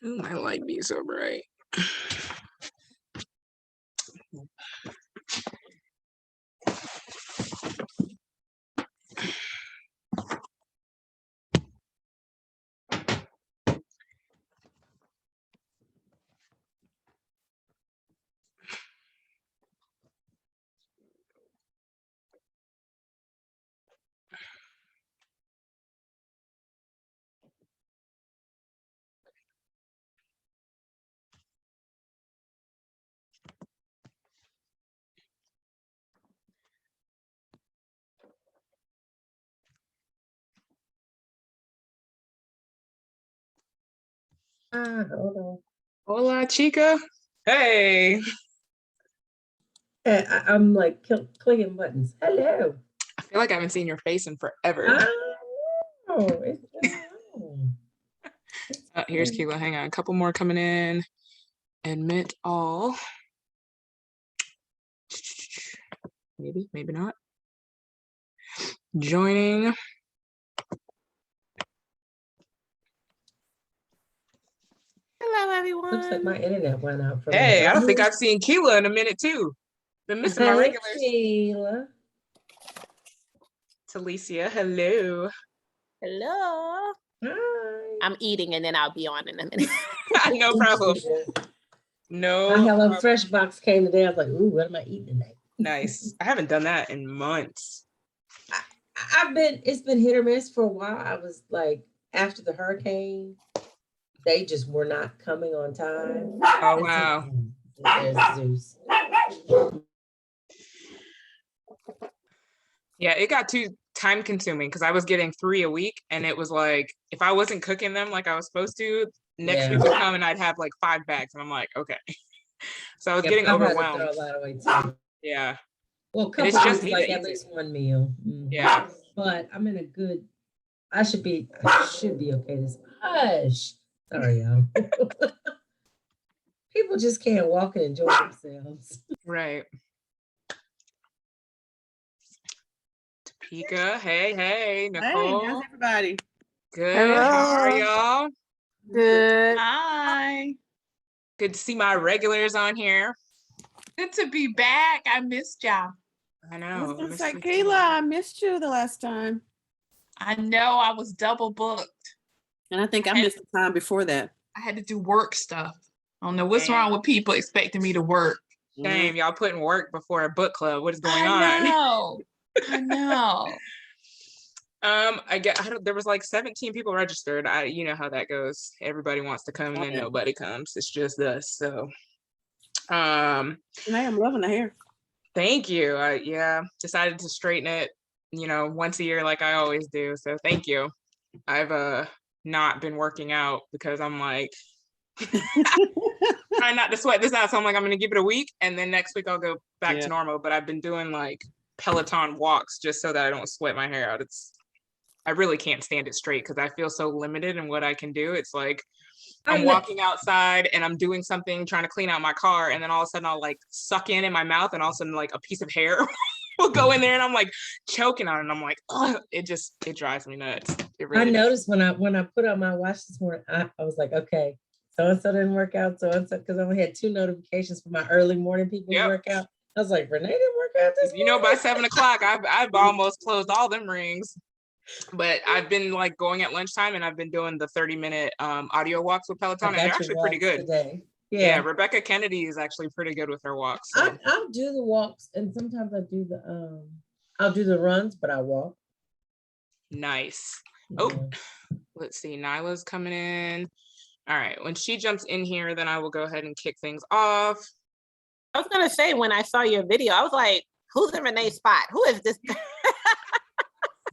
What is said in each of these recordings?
Ooh, my light be so bright. Hold on. Hola, chica. Hey. I'm like clicking buttons. Hello. I feel like I haven't seen your face in forever. Oh, it's been long. Here's Keela. Hang on. A couple more coming in. Admit all. Maybe, maybe not. Joining. Hello, everyone. Looks like my internet went out for Hey, me. I don't think I've seen Keela in a minute too. Been missing my regulars. Keela. Talicia, hello. Hello. Hi. I'm eating and then I'll be on in a minute. No problem. No. My Hello Fresh box came today. I was like, ooh, what am I eating tonight? Nice. I haven't done that in months. It's been hit or miss for a while. I was like, after the hurricane, they just were not coming on time. Oh, wow. There's Zeus. Yeah, it got too time consuming because I was getting 3 a week, and it was like, if I wasn't cooking them like I was supposed to, next week would come and I'd have like 5 bags, and I'm like, okay. So I was getting overwhelmed. Throw a lot away too. Yeah. Well, a couple it's just weeks, like at least one meal. Mm-hmm. Yeah. But I'm in a good. I should be okay. This hush. Sorry, y'all. People just can't walk and enjoy themselves. Right. Topeka, hey, Nicole. Hey, how's everybody? Good. Hello. How are y'all? Good. Hi. Good to see my regulars on here. Good to be back. I missed y'all. I know. I was gonna say, Kayla, I missed you the last time. I know, I was double booked. And I think I missed the time before that. I had to do work stuff. I don't know what's wrong with people expecting me to work. Damn, y'all putting work before a book club. What is going on? I know. There was like 17 people registered. You know how that goes. Everybody wants to come and then nobody comes. It's just us. So I'm loving the hair. Thank you. Decided to straighten it, once a year like I always do. So thank you. I've not been working out because I'm like trying not to sweat this out. So I'm like, I'm gonna give it a week and then next week I'll go back to normal. But I've been doing like Peloton walks just so that I don't sweat my hair out. I really can't stand it straight because I feel so limited in what I can do. It's like I'm walking outside and I'm doing something, trying to clean out my car, and then all of a sudden I'll like suck in my mouth, and all of a sudden like a piece of hair will go in there, and I'm like choking on it. And I'm like, oh, it drives me nuts. It really noticed when I put on my watch this morning, I was like, okay, so and so didn't work out, so and so, because I only had 2 notifications for my early morning people to work out. I was like, Renee didn't work out this morning? By 7 o'clock, I've almost closed all them rings. But I've been like going at lunchtime, and I've been doing the 30-minute audio walks with Peloton, and they're actually pretty good. Today. Yeah, Rebecca Kennedy is actually pretty good with her walks. So. I'll do the walks, and sometimes I'll do the runs, but I walk. Nice. Oh, let's see. Nyla's coming in. All right. When she jumps in here, then I will go ahead and kick things off. I was gonna say, when I saw your video, I was like, "Who's in Renee's spot? Who is this?"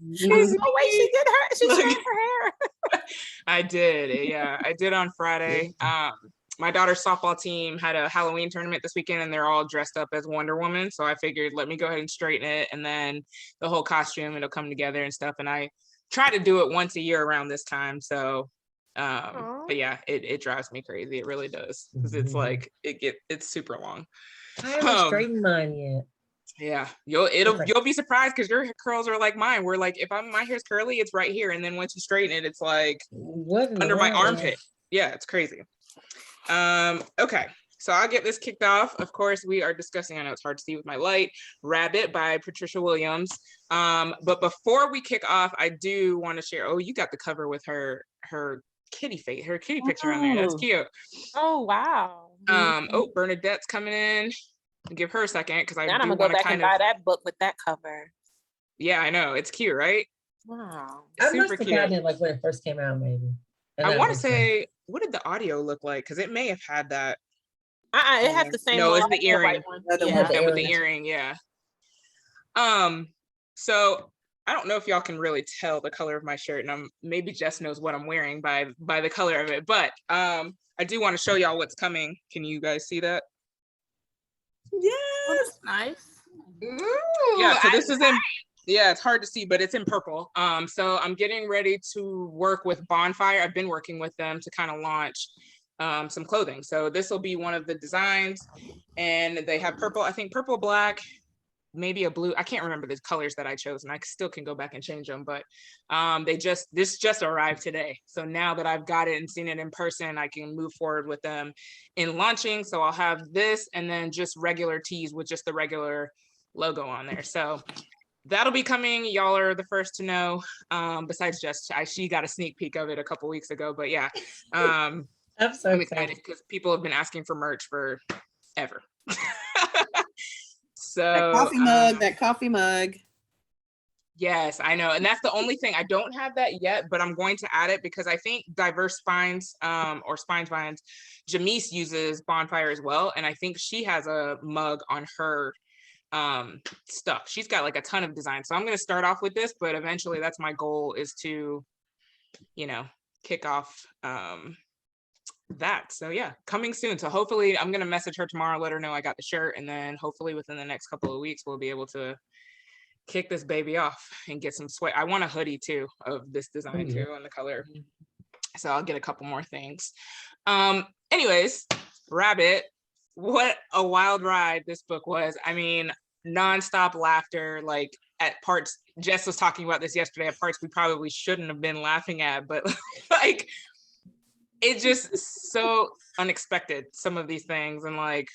Oh wait, she did her. She trimmed her hair. I did. Yeah, I did on Friday. My daughter's softball team had a Halloween tournament this weekend, and they're all dressed up as Wonder Woman. So I figured, let me go ahead and straighten it, and then the whole costume, it'll come together and stuff. And I try to do it once a year around this time. So, but yeah, it drives me crazy. It really does, because it's like it's super long. I haven't straightened mine yet. Yeah, you'll be surprised because your curls are like mine. We're like, if my hair's curly, it's right here, and then once you straighten it, it's like under my armpit. Yeah, it's crazy. Okay, so I'll get this kicked off. Of course, we are discussing, I know it's hard to see with my light, Rabbit by Patricia Williams. But before we kick off, I do want to share, oh, you got the cover with her kitty face, her kitty picture on there. That's cute. Oh, wow. Oh, Bernadette's coming in. I'll give her a second because I do I'm gonna go back and buy that book with that cover. Yeah, I know. It's cute, right? Wow. I must have gotten it like when it first came out, maybe. I want to say, what did the audio look like? Because it may have had that. It has the same. No, it's the earring. With the earring, yeah. So I don't know if y'all can really tell the color of my shirt, and maybe Jess knows what I'm wearing by the color of it. But I do want to show y'all what's coming. Can you guys see that? Yeah, oh, that's nice. Ooh, yeah, so this is in. Yeah, it's hard to see, but it's in purple. So I'm getting ready to work with Bonfire. I've been working with them to kind of launch some clothing. So this will be one of the designs, and they have purple, I think purple, black, maybe a blue. I can't remember the colors that I chose, and I still can go back and change them, but this just arrived today. So now that I've got it and seen it in person, I can move forward with them in launching. So I'll have this and then just regular tees with just the regular logo on there. So that'll be coming. Y'all are the first to know. Besides Jess, she got a sneak peek of it a couple weeks ago, but yeah. I'm excited because people have been asking for merch for ever. So that coffee mug. Yes, I know. And that's the only thing. I don't have that yet, but I'm going to add it because I think Diverse Spines or Spines Vines, Jamise uses Bonfire as well. And I think she has a mug on her stuff. She's got like a ton of designs. So I'm going to start off with this, but eventually that's my goal, is to, kick off that. So yeah, coming soon. So hopefully I'm going to message her tomorrow, let her know I got the shirt, and then hopefully within the next couple of weeks we'll be able to kick this baby off and get some sweat. I want a hoodie too of this design too, and the color. So I'll get a couple more things. Anyways, Rabbit, what a wild ride this book was. I mean, nonstop laughter, like at parts, Jess was talking about this yesterday, at parts we probably shouldn't have been laughing at, but like, it's just so unexpected, some of these things. And like,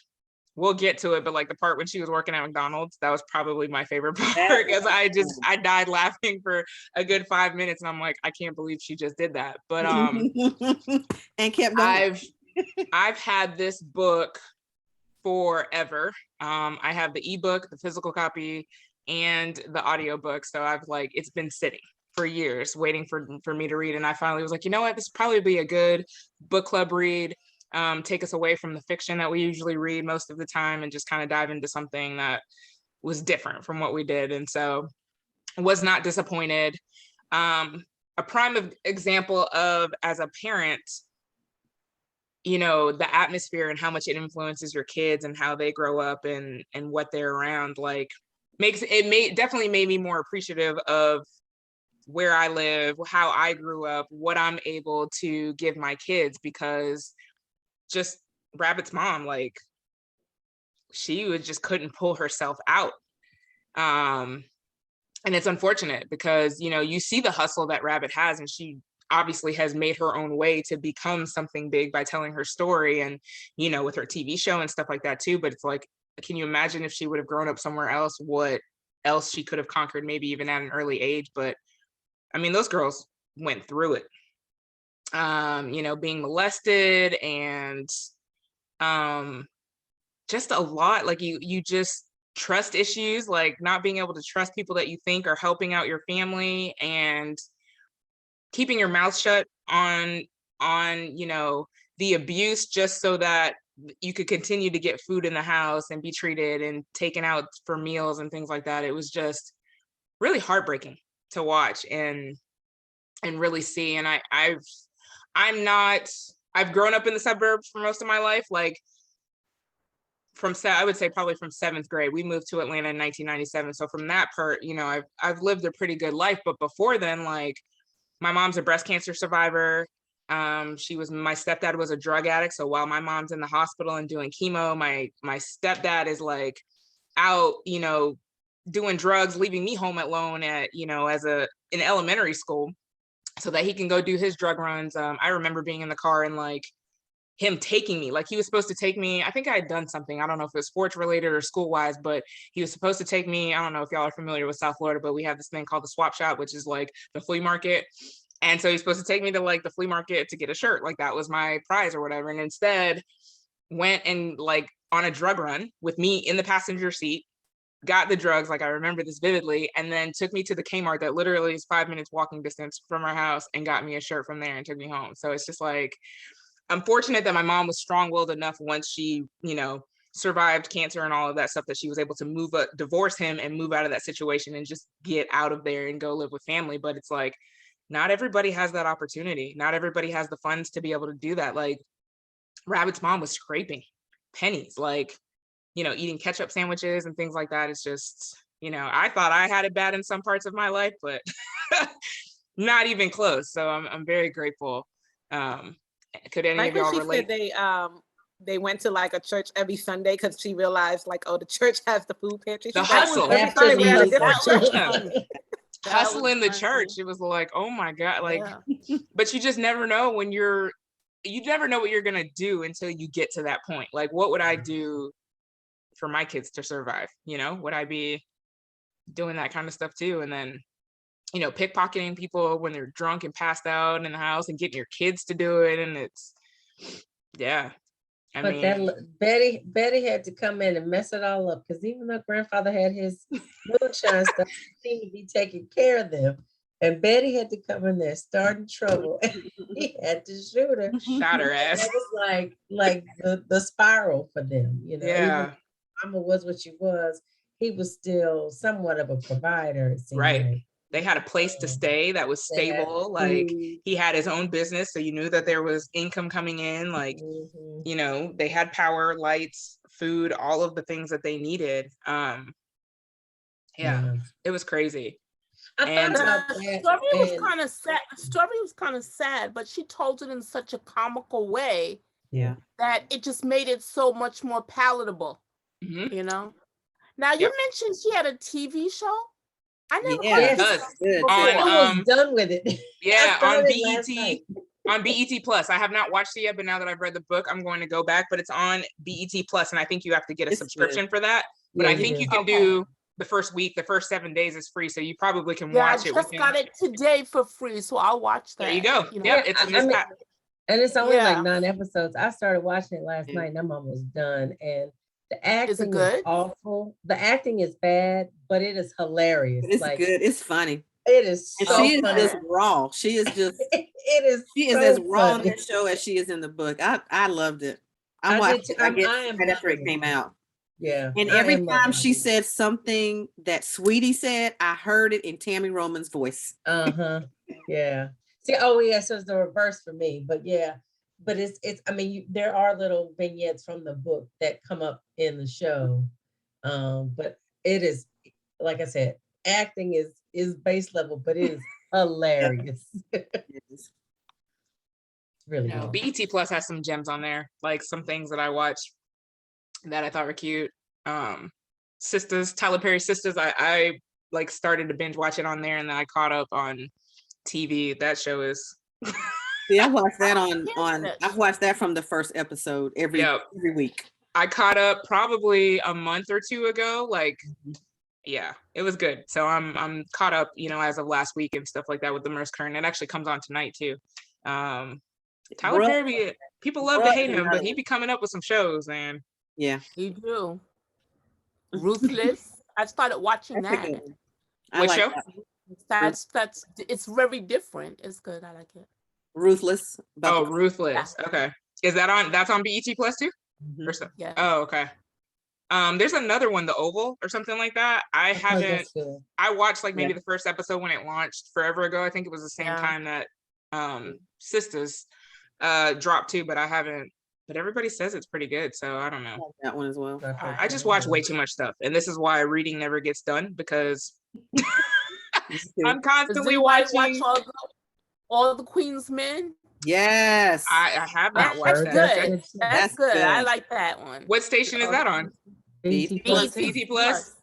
we'll get to it, but like the part when she was working at McDonald's, that was probably my favorite part, because I died laughing for a good 5 minutes, and I'm like, I can't believe she just did that. But and kept going. I've had this book forever. I have the ebook, the physical copy, and the audiobook. So it's been sitting for years waiting for me to read. And I finally was like, you know what, this would probably be a good book club read. Take us away from the fiction that we usually read most of the time and just kind of dive into something that was different from what we did. And so was not disappointed. A prime example of, as a parent, the atmosphere and how much it influences your kids and how they grow up and what they're around, like definitely made me more appreciative of where I live, how I grew up, what I'm able to give my kids, because just Rabbit's mom, like, she just couldn't pull herself out. And it's unfortunate because, you see the hustle that Rabbit has, and she obviously has made her own way to become something big by telling her story and, with her TV show and stuff like that too. But it's like, can you imagine if she would have grown up somewhere else, what else she could have conquered, maybe even at an early age? But I mean, those girls went through it, being molested and just a lot, like you just trust issues, like not being able to trust people that you think are helping out your family, and keeping your mouth shut on the abuse just so that you could continue to get food in the house and be treated and taken out for meals and things like that. It was just really heartbreaking to watch and really see. And I've grown up in the suburbs for most of my life, like I would say probably from 7th grade. We moved to Atlanta in 1997. So from that part, I've lived a pretty good life. But before then, like, my mom's a breast cancer survivor. My stepdad was a drug addict. So while my mom's in the hospital and doing chemo, my stepdad is like out, doing drugs, leaving me home alone at, in elementary school so that he can go do his drug runs. I remember being in the car and like him taking me. Like he was supposed to take me. I think I had done something. I don't know if it was sports related or school wise, but he was supposed to take me. I don't know if y'all are familiar with South Florida, but we have this thing called the swap shop, which is like the flea market. And so he's supposed to take me to like the flea market to get a shirt. Like that was my prize or whatever. And instead went and like on a drug run with me in the passenger seat, got the drugs. Like I remember this vividly, and then took me to the Kmart that literally is 5 minutes walking distance from our house and got me a shirt from there and took me home. So it's just like, I'm fortunate that my mom was strong-willed enough once she, you know, survived cancer and all of that stuff, that she was able to divorce him and move out of that situation and just get out of there and go live with family. But it's like, not everybody has that opportunity. Not everybody has the funds to be able to do that. Like Rabbit's mom was scraping pennies, like, you know, eating ketchup sandwiches and things like that. It's just, you know, I thought I had it bad in some parts of my life, but not even close. So I'm very grateful. Could any of y'all relate? They went to like a church every Sunday because she realized like, oh, the church has the food pantry. The hustle. Hustle in the church. It was like, oh my God. Like, but you just never know when you never know what you're going to do until you get to that point. Like, what would I do for my kids to survive? You know, would I be doing that kind of stuff too? And then, you know, pickpocketing people when they're drunk and passed out in the house and getting your kids to do it. And it's, yeah. Betty had to come in and mess it all up, because even though grandfather had his moonshine stuff, he seemed to be taking care of them. And Betty had to come in there starting trouble. And he had to shoot her. Shot her ass. It was like the spiral for them, you know. Yeah. Mama was what she was. He was still somewhat of a provider, it seemed right. like. They had a place to stay that was stable. Like he had his own business, so you knew that there was income coming in. Like, you know, they had power, lights, food, all of the things that they needed. It was crazy. The story was kind of sad. The story was kind of sad, but she told it in such a comical way that it just made it so much more palatable. You know. Now you mentioned she had a TV show. I never I was done with it. Yeah, on BET. On BET Plus. I have not watched it yet, but now that I've read the book, I'm going to go back. But it's on BET Plus, and I think you have to get a subscription for that. But I think you can do the first week, the first 7 days is free, so you probably can watch it. I just got it today for free, so I'll watch that. There you go. You know? It's and it's only like 9 episodes. I started watching it last night, and I'm almost done. And the acting is awful. The acting is bad, but it is hilarious. It's like, good. It's funny. It is. And she is just raw. She is just. It is. She is as raw in the show as she is in the book. I loved it. I watched it right after it came out. Yeah. And every time she said something that Sweetie said, I heard it in Tammy Roman's voice. Yeah. See, so it's the reverse for me, but yeah. But it's I mean, there are little vignettes from the book that come up in the show. But it is, like I said, acting is base level, but it is hilarious. It's really good. BET Plus has some gems on there, like some things that I watched that I thought were cute. Sisters, Tyler Perry Sisters, I like started to binge watch it on there, and then I caught up on TV. That show is See, I watched that I've watched that from the first episode every week. I caught up probably a month or two ago. Like, yeah, it was good. So I'm caught up, you know, as of last week and stuff like that with the Merce Current. It actually comes on tonight too. Tyler Perry, people love to hate him, but he be coming up with some shows, man. Yeah, he do. Ruthless. I started watching that. What show? That's it's very different. It's good. I like it. Ruthless. Ruthless. Yeah. Okay. Is that's on BET Plus too? Or so? Yeah. Oh, okay. There's another one, The Oval or something like that. I haven't. I watched like maybe the first episode when it launched forever ago. I think it was the same time that Sisters dropped too, but I haven't. But everybody says it's pretty good, so I don't know. I like that one as well. I just watch way too much stuff, and this is why reading never gets done, because I'm constantly watching all the Queen's Men. Yes, I have not watched that. Good. That's good. I like that one. What station is that on? BT Plus.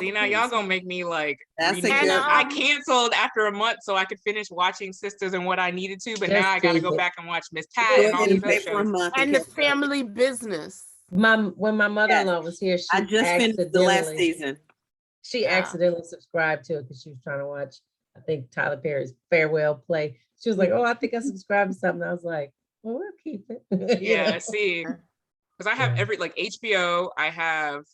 See, now y'all gonna make me like That's a good I canceled after a month so I could finish watching Sisters and what I needed to, but now I gotta go back and watch Miss Pat and all these other shows. And The Family Business. When my mother-in-law was here, I just finished the last season. She accidentally subscribed to it because she was trying to watch, I think, Tyler Perry's farewell play. She was like, "Oh, I think I subscribed to something." I was like, "Well, we'll keep it." Yeah, see, because I have every like HBO, I have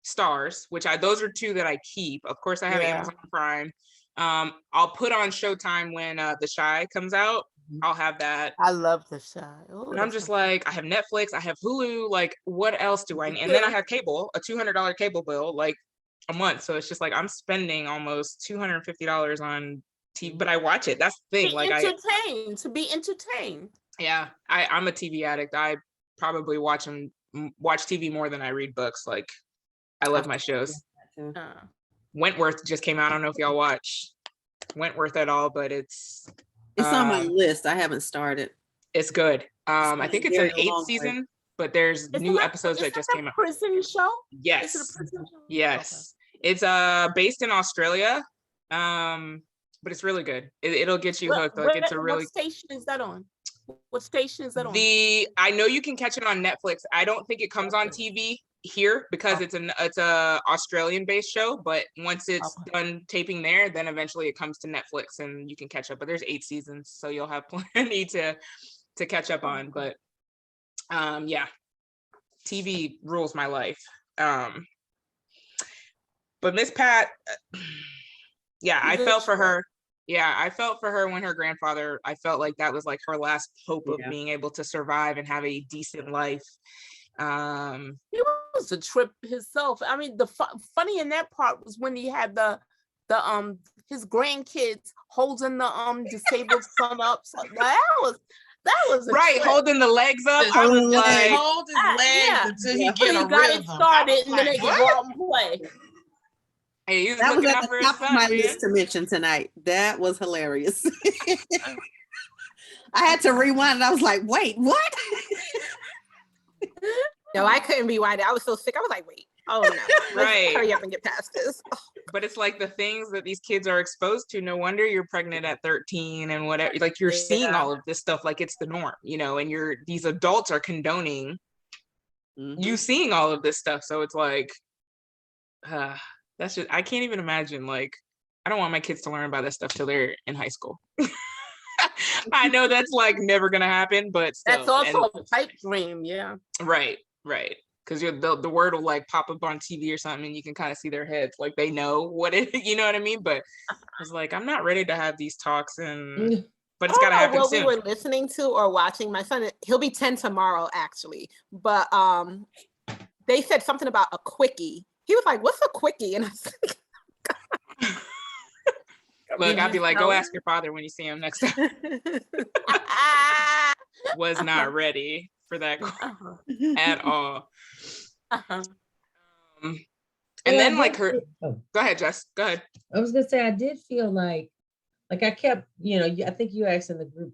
Stars, which those are two that I keep. Of course, I have Amazon Prime. I'll put on Showtime when The Chi comes out. I'll have that. I love The Chi. And I'm just like, I have Netflix, I have Hulu. Like, what else do I need? And then I have cable, a $200 cable bill, like a month. So it's just like I'm spending almost $250 on TV, but I watch it. That's the thing. Like, to be entertained. Yeah, I'm a TV addict. I probably watch TV more than I read books. Like, I love my shows. Wentworth just came out. I don't know if y'all watch Wentworth at all, but it's on my list. I haven't started. It's good. I think it's an 8th season, but there's new episodes that just came out. Prison show? Yes. Is it a prison show? Yes. Okay. It's based in Australia. But it's really good. It'll get you hooked. Like, it's a really. What station is that on? What station is that on? I know you can catch it on Netflix. I don't think it comes on TV here because it's a Australian based show, but once it's done taping there, then eventually it comes to Netflix and you can catch up. But there's 8 seasons, so you'll have plenty to catch up on. But yeah, TV rules my life. But Miss Pat, yeah, I felt for her. Yeah, I felt for her when her grandfather, I felt like that was like her last hope of being able to survive and have a decent life. He was a trip himself. I mean, the funny in that part was when he had the his grandkids holding the disabled son up. So that was right, holding the legs up. I was like, hold his legs until he get a got rhythm. It started, and then they could go out and play. Hey, that was at the top of my list to mention tonight. That was hilarious. I had to rewind and I was like, wait, what? No, I couldn't rewind it. I was so sick. I was like, wait, oh no. Right. Hurry up and get past this. But it's like the things that these kids are exposed to. No wonder you're pregnant at 13 and whatever. Like, you're seeing all of this stuff like it's the norm, and these adults are condoning you seeing all of this stuff. So it's like, that's just, I can't even imagine. Like, I don't want my kids to learn about that stuff till they're in high school. I know that's like never gonna happen, but still. That's also a pipe dream, yeah. Right. Because the word will like pop up on TV or something, and you can kind of see their heads, like they know what it, you know what I mean? But I was like, I'm not ready to have these talks, but it's gotta happen soon. What we were listening to or watching, my son, he'll be 10 tomorrow actually, but they said something about a quickie. He was like, "What's a quickie?" And I was like, look, I'd be like, go ask your father when you see him next time. Was not ready for that at all. And then like her, go ahead, Jess, go ahead. I was gonna say, I did feel like I kept, I think you asked in the group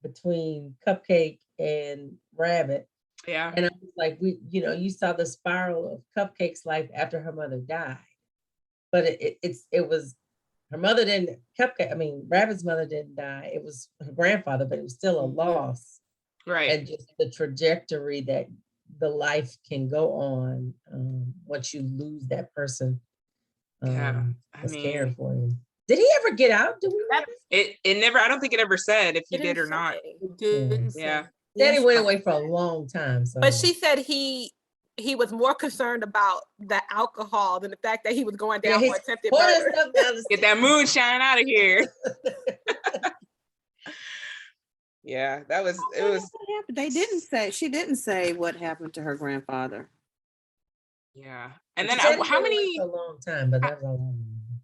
between Cupcake and Rabbit. Yeah. And I was like, you saw the spiral of Cupcake's life after her mother died. But it was her mother didn't, Rabbit's mother didn't die. It was her grandfather, but it was still a loss. Right. And just the trajectory that the life can go on once you lose that person that's caring for you. Did he ever get out? Do we know? It never, I don't think it ever said if he did or not. It didn't say. Yeah. Daddy went away for a long time. So. But she said he was more concerned about the alcohol than the fact that he was going down for attempted murder. Get that moonshine out of here. Yeah, it was. They didn't say, she didn't say what happened to her grandfather. Yeah. And then how many? A long time, but that's all.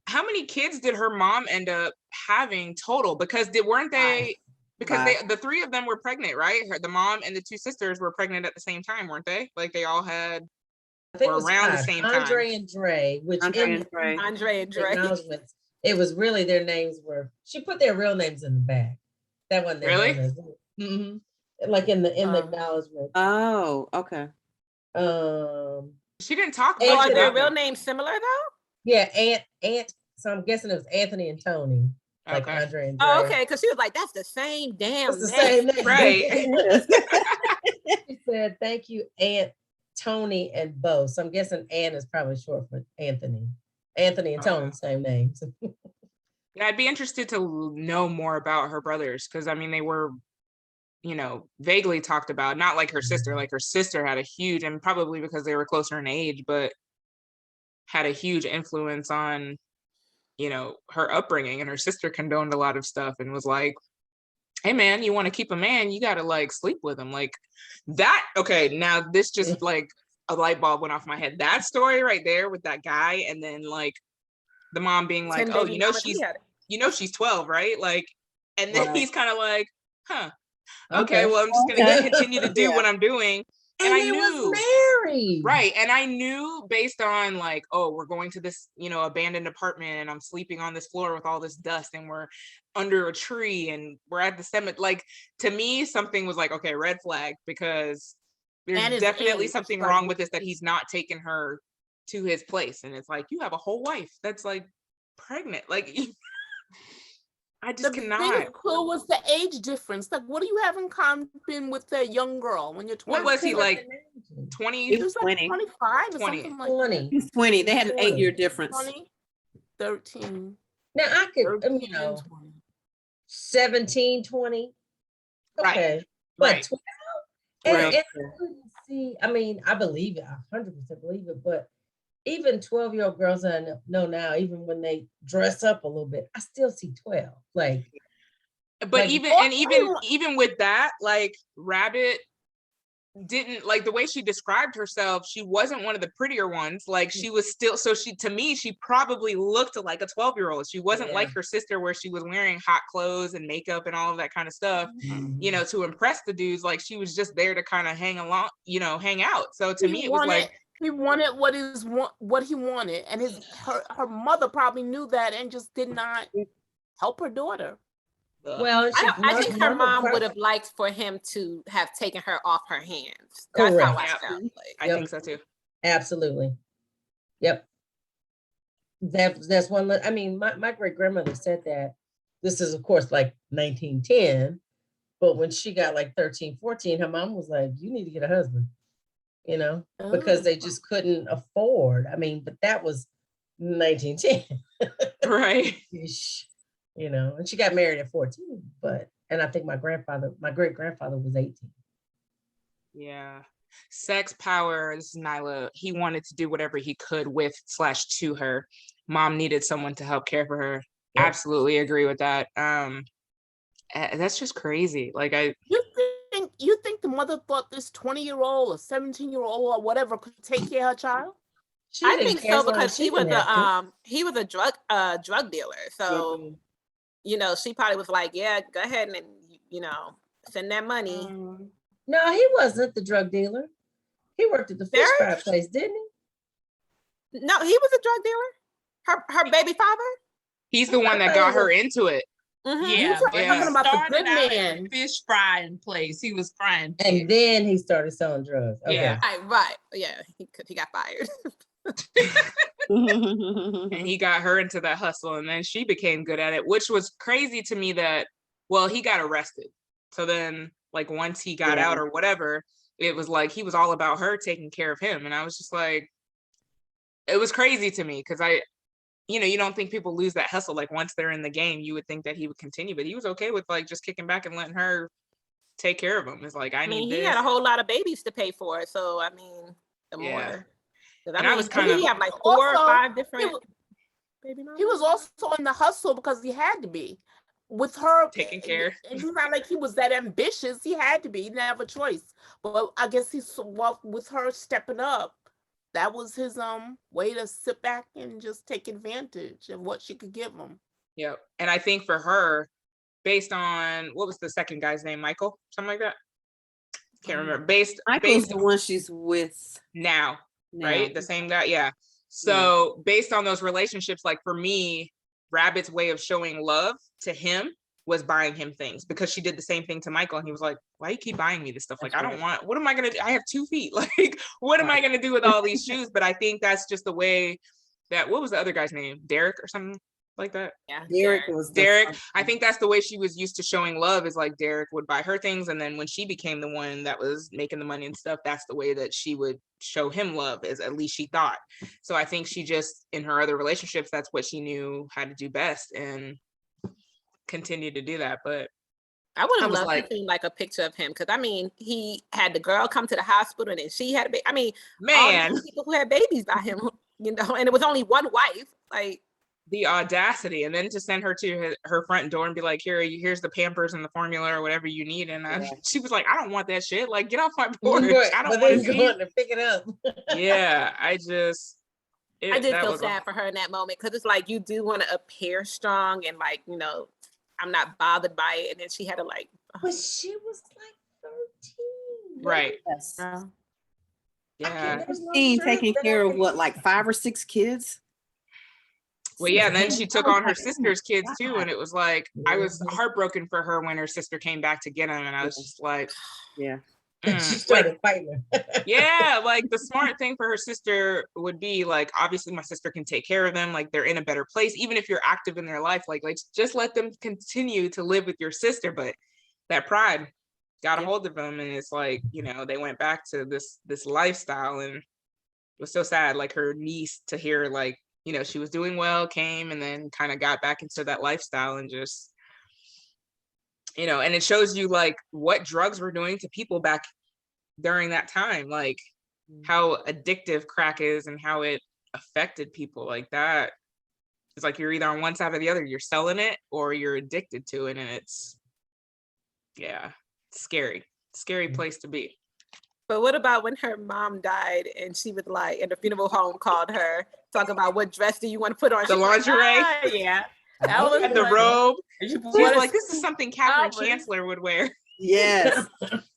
How many kids did her mom end up having total? Because weren't they? Because the 3 of them were pregnant, right? The mom and the 2 sisters were pregnant at the same time, weren't they? Like they all had, or around the same time. Andre and Dre, Andre and Dre. It was really their names were. She put their real names in the back. That wasn't their really. Mm-hmm. Like in the acknowledgement. Oh, okay. She didn't talk much about are their real names similar though? Yeah, Aunt. So I'm guessing it was Anthony and Tony. Like Okay. Andre and Oh, okay, because she was like, that's the same damn It's the name. same name. Right. She said, thank you, Aunt Tony and Bo. So I'm guessing Aunt is probably short for Anthony. Anthony and Tony, same names. Yeah, I'd be interested to know more about her brothers because I mean they were, vaguely talked about, not like her sister. Like her sister had a huge, and probably because they were closer in age, but had a huge influence on, her upbringing. And her sister condoned a lot of stuff and was like, hey man, you want to keep a man, you gotta like sleep with him. Like that. Okay, now this just like a light bulb went off my head. That story right there with that guy, and then like the mom being like, oh, she's 12, right? Like, and then he's kind of like, huh, okay, well, I'm just gonna continue to do what I'm doing. And I knew, was married. Right. And I knew based on like, oh, we're going to this, abandoned apartment and I'm sleeping on this floor with all this dust and we're under a tree and we're at the cemetery. Like, to me, something was like, okay, red flag, because there's definitely something wrong with this, that he's not taking her to his place. And it's like, you have a whole wife that's like pregnant. Like, I just cannot. The biggest clue was the age difference. Like, what do you have in common with that young girl when you're 20? What was he, like 20? He was like 25 or something like 20. He's 20. They had an 8-year difference. 20, 13. Now I could, 13, 17, 20. Okay. Right. But right. 12? And I couldn't see, I mean, I believe it, 100% believe it, but even 12-year-old girls I know now, even when they dress up a little bit, I still see 12. Like, but even with that, like Rabbit didn't, like the way she described herself, she wasn't one of the prettier ones. Like she was still, so to me, she probably looked like a 12-year-old. She wasn't like her sister where she was wearing hot clothes and makeup and all of that kind of stuff, to impress the dudes. Like she was just there to kind of hang along, hang out. So to me, it was like, he wanted what he wanted, and her mother probably knew that and just did not help her daughter. Well, I think her mom would have liked for him to have taken her off her hands. That's how I felt. I think so too. Absolutely. Yep. That's one. I mean, my great grandmother said that. This is of course like 1910, but when she got like 13, 14, her mom was like, "You need to get a husband." Because they just couldn't afford. I mean, but that was 1910. Right. And she got married at 14, and I think my great grandfather was 18. Yeah. Sex, power, this is Nyla. He wanted to do whatever he could with / to her. Mom needed someone to help care for her. Yep. Absolutely agree with that. That's just crazy. Like You think the mother thought this 20-year-old or 17-year-old or whatever could take care of her child? I think so, because he was a drug dealer. So, she probably was like, yeah, go ahead and send that money. No, he wasn't the drug dealer. He worked at the fish fry place, didn't he? No, he was a drug dealer. Her baby father. He's the one that got her into it. Mm-hmm. Yeah, talking about the good man. Fish frying place. He was frying fish. And then he started selling drugs. Okay. Yeah, right. Yeah, he got fired. And he got her into that hustle, and then she became good at it, which was crazy to me. That, well, he got arrested, so then like once he got out or whatever, it was like he was all about her taking care of him, and I was just like, it was crazy to me because you don't think people lose that hustle. Like once they're in the game, you would think that he would continue, but he was okay with like just kicking back and letting her take care of him. It's like, I mean, he had a whole lot of babies to pay for, so I mean, the more. And I was kind of, he have like 4 or 5 different baby mamas. He was also in the hustle because he had to be with her taking care. And he's not like he was that ambitious. He had to be. He didn't have a choice. But I guess with her stepping up, that was his way to sit back and just take advantage of what she could give him. Yep. And I think for her, based on what was the second guy's name, Michael, something like that. Can't remember. Based the one she's with now. Right, the same guy. Yeah. So based on those relationships, like for me, Rabbit's way of showing love to him was buying him things, because she did the same thing to Michael, and he was like, why you keep buying me this stuff? Like, I don't want, what am I gonna do? I have 2 feet. Like, what am I gonna do with all these shoes? But I think that's just the way what was the other guy's name? Derek or something like that? Yeah, Derek. I think that's the way she was used to showing love, is like Derek would buy her things, and then when she became the one that was making the money and stuff, that's the way that she would show him love, is at least she thought. So I think she just, in her other relationships, that's what she knew how to do best, and continued to do that. But I would have loved to see like a picture of him, because I mean, he had the girl come to the hospital, and then she had a baby. I mean, man, all these people who had babies by him, you know, and it was only one wife. Like, the audacity, and then to send her to her front door and be like, here's the Pampers and the formula or whatever you need. And she was like, I don't want that shit. Like, get off my porch. I don't want to pick it up. Yeah, I did feel sad for her in that moment, because it's like, you do want to appear strong and like, you know, I'm not bothered by it. And then she had to like, but she was like 13. Right. Yes. Yeah. 13, taking care of what, like 5 or 6 kids? Well, yeah, and then she took on her sister's kids too, and it was like, I was heartbroken for her when her sister came back to get him, and I was just like, she started fighting her. Yeah, like the smart thing for her sister would be like, obviously my sister can take care of them, like they're in a better place, even if you're active in their life, like just let them continue to live with your sister. But that pride got a hold of them, and it's like, you know, they went back to this lifestyle, and it was so sad. Like her niece, to hear like, you know, she was doing well, came and then kind of got back into that lifestyle, and just, you know, and it shows you like what drugs were doing to people back during that time, like how addictive crack is and how it affected people like that. It's like you're either on one side or the other, you're selling it or you're addicted to it, and it's scary place to be. But what about when her mom died and she was like, and the funeral home called her, talking about what dress do you want to put on? The lingerie? Yeah. That was the robe. She was like, this is something Catherine Chancellor would wear. Yes.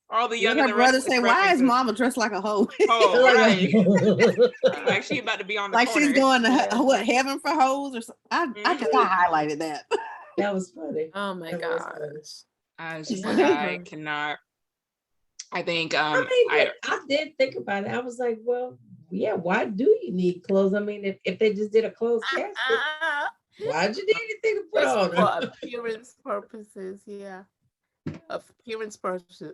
All the young her brother say, why is mama dressed like a hoe? Oh, right. Like she about to be on the like corner. She's going to heaven for hoes or something. I highlighted that. That was funny. Oh my gosh. I was just like, I cannot. I think I did think about it. I was like, well, yeah, why do you need clothes? I mean, if they just did a closed casket, why'd you need anything to put on? For appearance purposes, appearance purposes.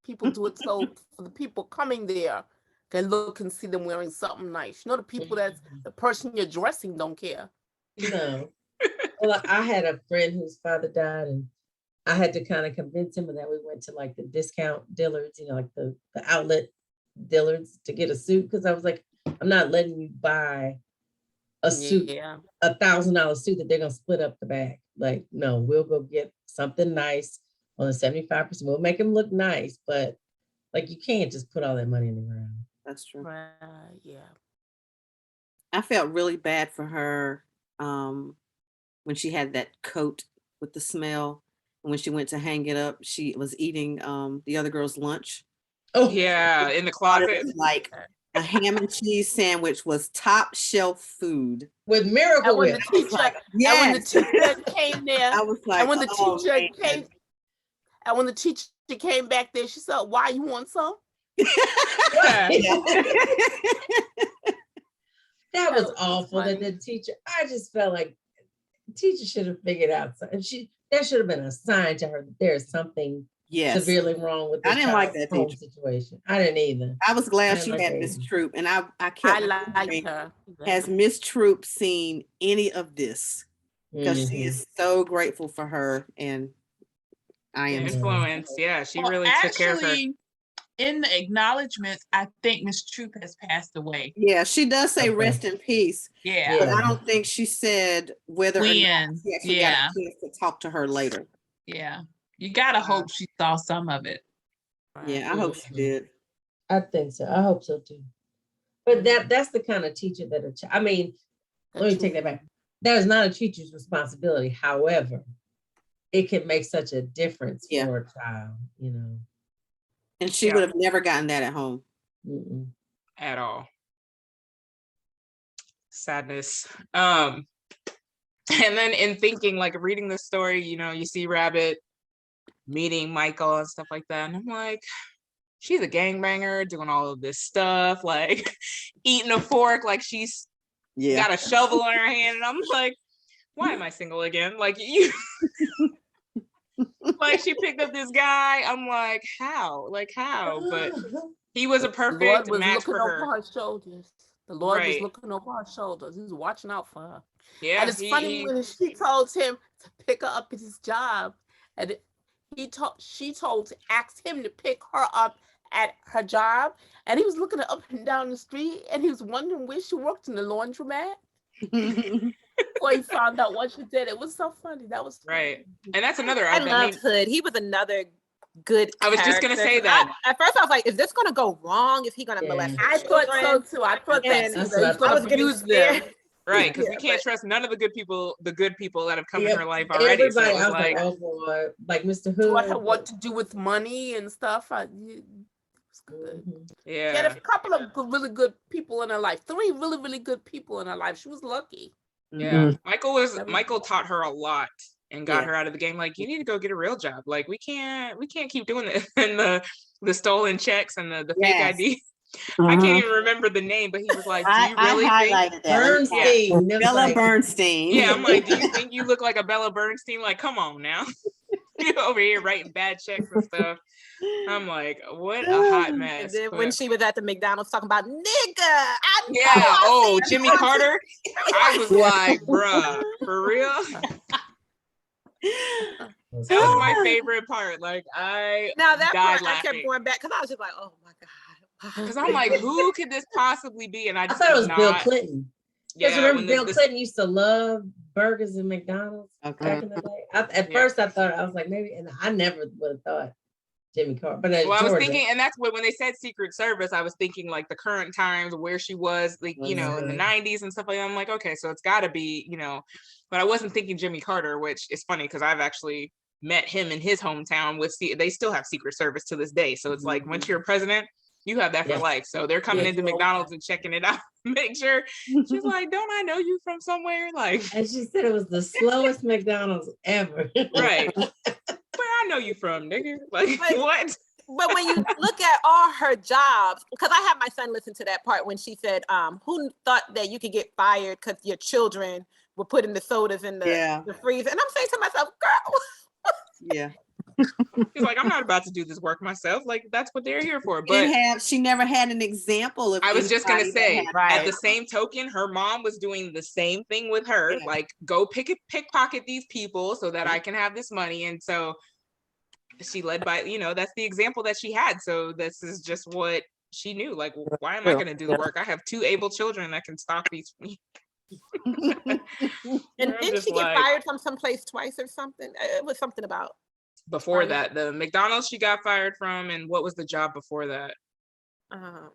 People do it so for the people coming there can look and see them wearing something nice. You know, the people that's the person you're dressing don't care. No. Well, I had a friend whose father died, and I had to kind of convince him, and then we went to like the discount Dillard's, you know, like the outlet Dillard's, to get a suit, because I was like, I'm not letting you buy a suit, $1,000 suit that they're gonna split up the back. Like, no, we'll go get something nice on the 75%. We'll make them look nice, but like you can't just put all that money in the ground. That's true. Yeah. I felt really bad for her when she had that coat with the smell. And when she went to hang it up, she was eating the other girl's lunch. Oh yeah, in the closet. Like a ham and cheese sandwich was top shelf food with Miracle Whip. And when the teacher came there, I was like, and when the teacher came back there, she said, "Why, you want some?" That was awful. That the teacher, I just felt like the teacher should have figured out something. That should have been a sign to her that there's something severely wrong with this. I didn't like that teacher situation. I didn't either. I was glad she had Miss Troop, and I kept liked her. Has Miss Troop seen any of this? Because she is so grateful for her, and I am influence. Yeah, she really took care of her. In the acknowledgments, I think Miss Troop has passed away. Yeah, she does say rest in peace. Yeah. But I don't think she said whether or not she actually got a chance to talk to her later. Yeah. You gotta hope she saw some of it. Yeah, I hope she did. I think so. I hope so too. But that's the kind of teacher that let me take that back. That is not a teacher's responsibility. However, it can make such a difference for a child, you know. And she would have never gotten that at home. At all. Sadness. And then in thinking, like reading the story, you know, you see Rabbit meeting Michael and stuff like that. And I'm like, she's a gangbanger doing all of this stuff, like eating a fork like she's Yeah. got a shovel in her hand, and I'm like, why am I single again? Like you, like she picked up this guy. I'm like, how? Like how? But he was a The perfect Lord was match looking for her. over her shoulders. The Lord was Right. looking over her shoulders. He was watching out for her. Yeah. And it's funny when she told him to pick her up at his job, and asked him to pick her up at her job, and he was looking up and down the street, and he was wondering where she worked, in the laundromat. Before he found out what she did. It was so funny. That was funny. Right. And that's another. I loved Hood. He was another good I was just gonna say that. At first I was like, is this gonna go wrong? Is he gonna molest I thought so too. I thought that too. That I was getting scared. Right, because we can't trust none of the good people that have come in her life already. So it was like, oh boy, like Mr. Do I Hood. have what to do with money and stuff? It was good. Yeah. She had a couple of really good people in her life. 3 really, really good people in her life. She was lucky. Yeah. Michael taught her a lot and got her out of the game. Like, you need to go get a real job. Like, we can't keep doing this. And the stolen checks and the fake ID. I can't even remember the name, but he was like, do you really think Bernstein? Yeah. Bella Bernstein. Yeah, I'm like, do you think you look like a Bella Bernstein? Like, come on now. You're over here writing bad checks and stuff. I'm like, what a hot mess. And then when she was at the McDonald's talking about nigga, Jimmy Carter. I was like, bruh, for real? That was my favorite part. Like, I kept going back because I was just like, oh my God. Because I'm like, who could this possibly be? And I thought it was Bill Clinton. Yeah, remember Bill Clinton used to love burgers and McDonald's back in the day. At first, I thought, I was like, maybe, and I never would have thought Jimmy Carter. But I was thinking, and that's when they said Secret Service, I was thinking like the current times where she was, like, in the 90s and stuff like that. I'm like, okay, so it's got to be, but I wasn't thinking Jimmy Carter, which is funny because I've actually met him in his hometown they still have Secret Service to this day. So it's like, once you're a president, you have that for life. So they're coming into McDonald's and checking it out. Make sure. She's like, don't I know you from somewhere? Like, and she said it was the slowest McDonald's ever. Right. Where I know you from, nigga. Like, what? But when you look at all her jobs, because I had my son listen to that part when she said, who thought that you could get fired because your children were putting the sodas in the freezer? And I'm saying to myself, girl. Yeah. He's like, I'm not about to do this work myself. Like, that's what they're here for. But she never had an example of. I was just gonna say, at the same token, her mom was doing the same thing with her. Yeah. Like, go pickpocket these people so that I can have this money. And so she led by, that's the example that she had. So this is just what she knew. Like, why am I gonna do the work? I have 2 able children that can stock these. And didn't she get fired from someplace twice or something? It was something about. Before that, the McDonald's she got fired from, and what was the job before that? Because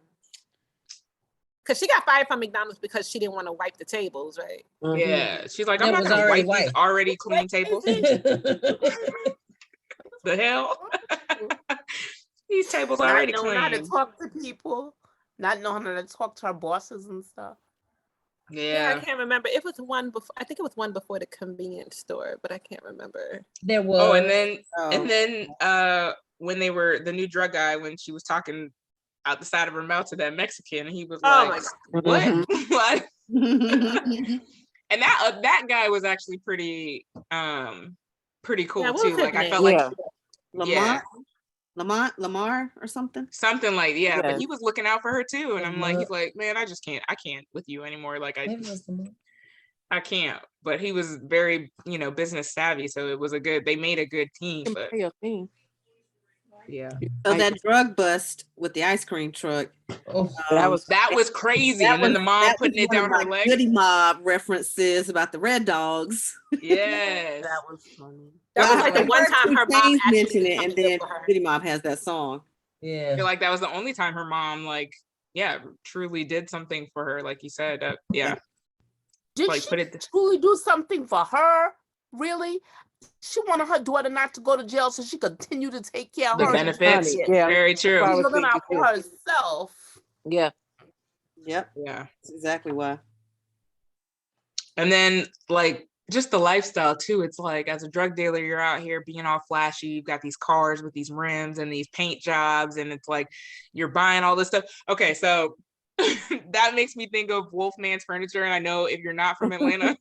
she got fired from McDonald's because she didn't want to wipe the tables, right? Yeah, she's like, I'm not gonna wipe these already clean tables. The hell? These tables are already clean. Not knowing how to talk to people, not knowing how to talk to her bosses and stuff. Yeah, I can't remember. It was one before. I think it was one before the convenience store, but I can't remember. There was. Oh, and then when they were the new drug guy, when she was talking out the side of her mouth to that Mexican, he was like, "What? What?" And that guy was actually pretty cool too. Like, I felt like Lamar or something like, but he was looking out for her too. And I'm like, he's like, man, I can't with you anymore. Like, I can't. But he was very, business savvy. So it was they made a good team. But yeah. So that drug bust with the ice cream truck. That was crazy. And then the mom putting it down her leg. Goody Mob references about the Red Dogs. Yes. That was funny. That was like the one time her mom mentioned it, and then Goody Mob has that song. Yeah. I feel like that was the only time her mom, truly did something for her, like you said. Did she truly do something for her? Really? She wanted her daughter not to go to jail so she could continue to take care of the her benefits. Yeah, very true. She's looking out for herself. Yeah. Yep. Yeah. That's exactly why. And then, just the lifestyle too. It's like, as a drug dealer, you're out here being all flashy. You've got these cars with these rims and these paint jobs, and it's like you're buying all this stuff. Okay, so that makes me think of Wolfman's Furniture. And I know if you're not from Atlanta,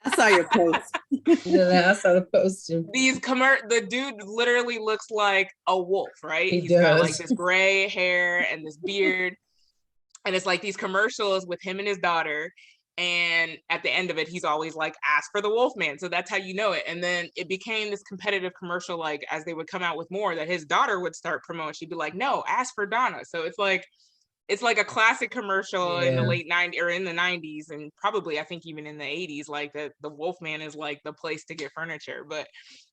I saw your post. Yeah, I saw the post too. The dude literally looks like a wolf, right? He's got like this gray hair and this beard. And it's like these commercials with him and his daughter. And at the end of it, he's always like, ask for the Wolfman. So that's how you know it. And then it became this competitive commercial, like as they would come out with more, that his daughter would start promoting. She'd be like, no, ask for Donna. So it's like a classic commercial in the late 90s or in the 90s. And probably, I think even in the 80s, like the Wolfman is like the place to get furniture. But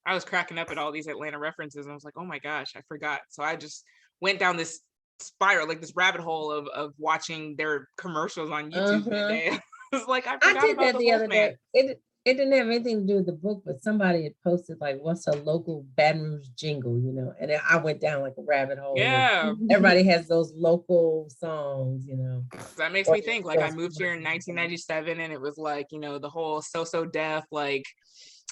I was cracking up at all these Atlanta references. And I was like, oh my gosh, I forgot. So I just went down this spiral, like this rabbit hole of watching their commercials on YouTube that day. Was like, I did that the other day. It didn't have anything to do with the book, but somebody had posted like, what's a local Baton Rouge jingle, you know? And I went down like a rabbit hole. Yeah. Everybody has those local songs, you know. That makes me think, like, I moved here in 1997 and it was like, you know, the whole So Def, like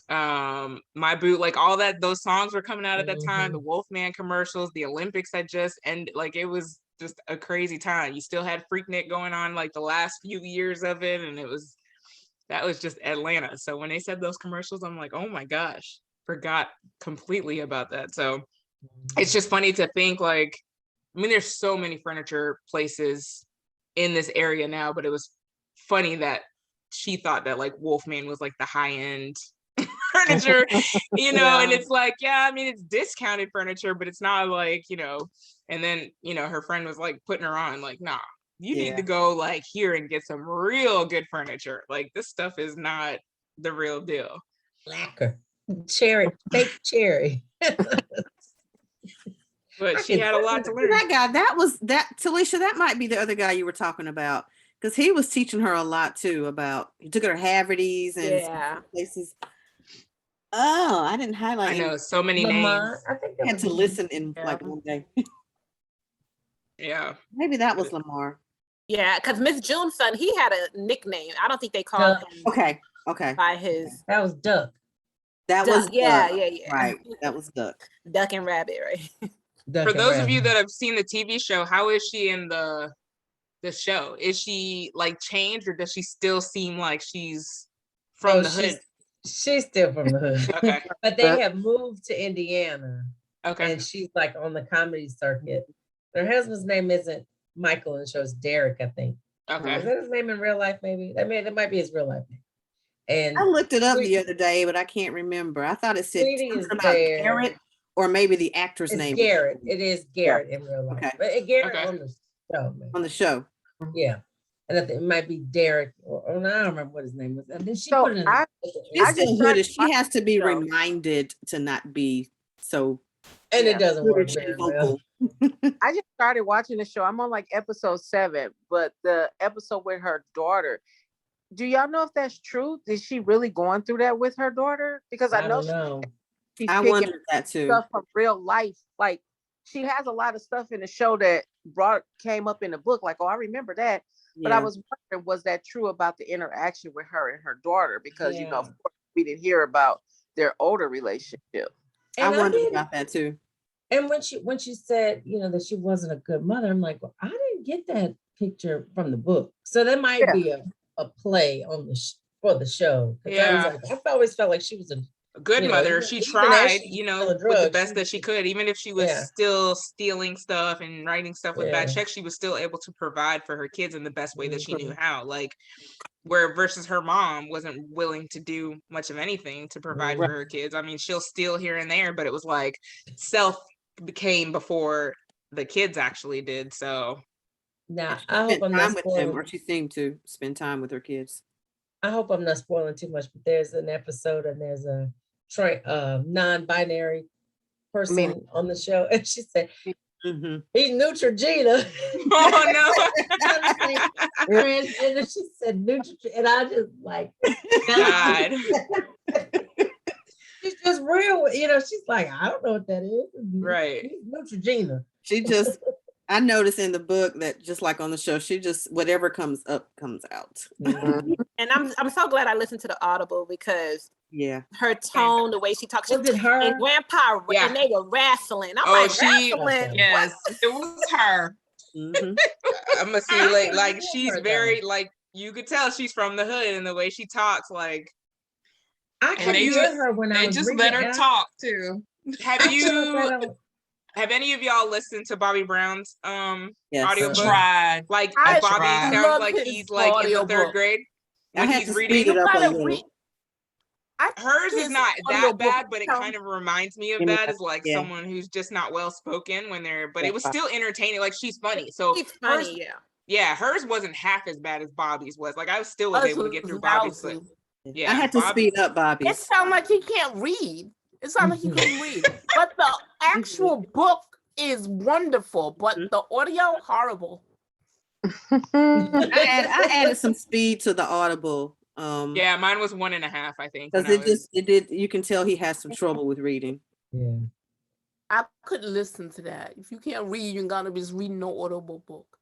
My Boot, like all that, those songs were coming out at that time, the Wolfman commercials, the Olympics had just ended, like it was just a crazy time. You still had Freaknik going on like the last few years of it, and that was just Atlanta. So when they said those commercials, I'm like, oh my gosh, forgot completely about that. So it's just funny to think, like, I mean, there's so many furniture places in this area now, but it was funny that she thought that like Wolfman was like the high end furniture, you know. And it's like, yeah, I mean, it's discounted furniture, but it's not like, you know. And then, you know, her friend was like putting her on, like, nah, you need to go like here and get some real good furniture. Like this stuff is not the real deal. Lacquer, cherry, fake cherry. But she had a lot to learn. That Talisha, that might be the other guy you were talking about, because he was teaching her a lot too about, he took her to Haverty's and places. Oh, I didn't highlight. I know so many names. I think I had to listen in like one day. Yeah. Maybe that was Lamar. Yeah, because Miss June's son, he had a nickname. I don't think they called him. Okay. By his. That was Duck. That was Duck. Yeah. Right. That was Duck. Duck and Rabbit, right? For those of you that have seen the TV show, how is she in the show? Is she like changed, or does she still seem like she's from the hood? She's still from the hood. Okay. But they have moved to Indiana. Okay. And she's like on the comedy circuit. Her husband's name isn't Michael in the show, it's Derek, I think. Okay. Is that his name in real life, maybe? I mean, that might be his real life name. And I looked it up the other day, but I can't remember. I thought it said about Garrett, or maybe the actor's name. Garrett. It is Garrett in real life. Okay. But Garrett on the show. Man. On the show. Yeah. And I think it might be Derek, or I don't remember what his name was. And then she put it in. She has to be reminded to not be so. And it doesn't work very well. I just started watching the show. I'm on like episode 7, but the episode with her daughter. Do y'all know if that's true? Is she really going through that with her daughter? Because I know she's I wondered that too. Stuff from real life. Like she has a lot of stuff in the show that came up in the book. Like, oh, I remember that. But I was wondering, was that true about the interaction with her and her daughter? Because you know, of course, we didn't hear about their older relationship. And I wondered about that too. And when she said, you know, that she wasn't a good mother, I'm like, well, I didn't get that picture from the book. So that might be a play on for the show. Yeah. I always felt like she was a good mother. She tried, you know, with the best that she could. Even if she was still stealing stuff and writing stuff with bad checks, she was still able to provide for her kids in the best way that she knew how. Like, where versus her mom wasn't willing to do much of anything to provide for her kids. I mean, she'll steal here and there, but it was like self came before the kids actually did. So now I hope I'm not spoiling. Or she seemed to spend time with her kids. I hope I'm not spoiling too much, but there's an episode and there's a non-binary person on the show, and she said he's Neutrogena. Oh no! And she said Neutrogena, and I just like God. She's just real, you know. She's like, I don't know what that is. Right. Neutrogena. She just. I noticed in the book that just like on the show, she just whatever comes up comes out. And I'm so glad I listened to the Audible because her tone, the way she talks, and Grandpa, and they were wrestling. I'm like, wrestling? Yes, it was her. Mm-hmm. I'm gonna see like she's very like you could tell she's from the hood in the way she talks. Like I could hear her when I was just reading. let her talk too. Have any of y'all listened to Bobby Brown's audiobook? Tried. Like I Bobby tried. sounds Love like his he's like in the third audiobook. grade I when had he's to reading. speed it up a little. Hers is his not that audiobook bad, but it sounds- kind of reminds me of Yeah, that as like yeah. someone who's just not well spoken when they're. But Yeah. it was still entertaining. Like she's funny, so He's funny, yeah, hers wasn't half as bad as Bobby's was. Like I still was able to get through Bobby's, but yeah, I had to speed up It Bobby's. sounds like he can't read. It sounds like he couldn't read. But the actual book is wonderful, but the audio horrible. I added some speed to the Audible. Yeah, mine was 1.5, I think. Because it did. You can tell he has some trouble with reading. Yeah. I couldn't listen to that. If you can't read, you're gonna be just reading no audible book.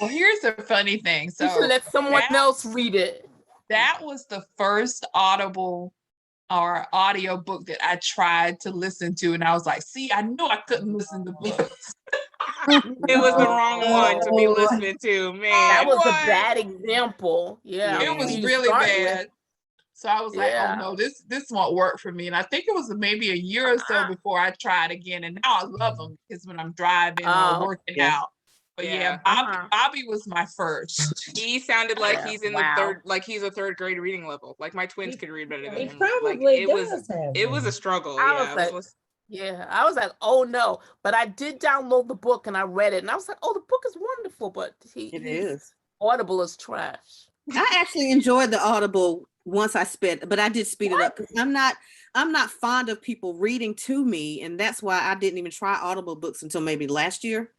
Well, here's the funny thing. So you should let someone else read it. That was the first Audible or audio book that I tried to listen to, and I was like, "See, I knew I couldn't listen to books." It was the wrong one to be listening to, man. That was a bad example. Yeah, it was really bad. So I was like, "Oh no, this won't work for me." And I think it was maybe a year or so before I tried again, and now I love them because when I'm driving or working out. But Bobby was my first. He sounded like he's in the third, like he's a third grade reading level. Like my twins could read better than him. He probably does. It was a struggle. I was like, oh no. But I did download the book and I read it, and I was like, oh, the book is wonderful, but it is. Audible is trash. I actually enjoyed the Audible once I sped, but I did speed it up because I'm not fond of people reading to me, and that's why I didn't even try Audible books until maybe last year.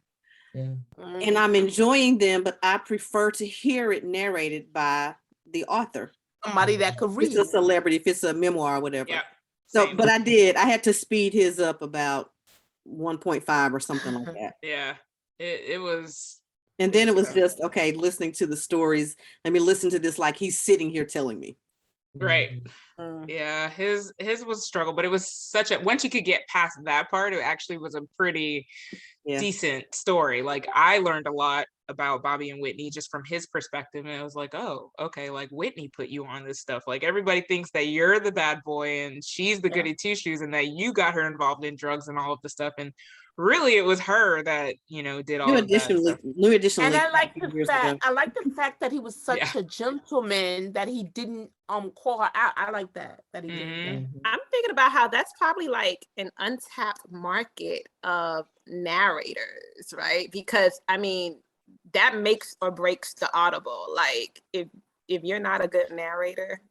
Yeah. And I'm enjoying them, but I prefer to hear it narrated by the author. Somebody that could read. If it's a celebrity, if it's a memoir or whatever. Yeah. So, but I had to speed his up about 1.5 or something like that. Yeah, it was. And then it was just, okay, listening to the stories. Let me listen to this like he's sitting here telling me. Right. Yeah, his was a struggle, but it was such a, once you could get past that part, it actually was a pretty decent story. Like I learned a lot about Bobby and Whitney just from his perspective, and it was like, oh, okay, like Whitney put you on this stuff. Like everybody thinks that you're the bad boy and she's the goody two shoes, and that you got her involved in drugs and all of the stuff, and really it was her that did all of that. Additionally, and I like the fact that he was such a gentleman that he didn't call her out. I like that he did. I'm thinking about how that's probably like an untapped market of narrators, right? Because I mean, that makes or breaks the Audible. Like if you're not a good narrator,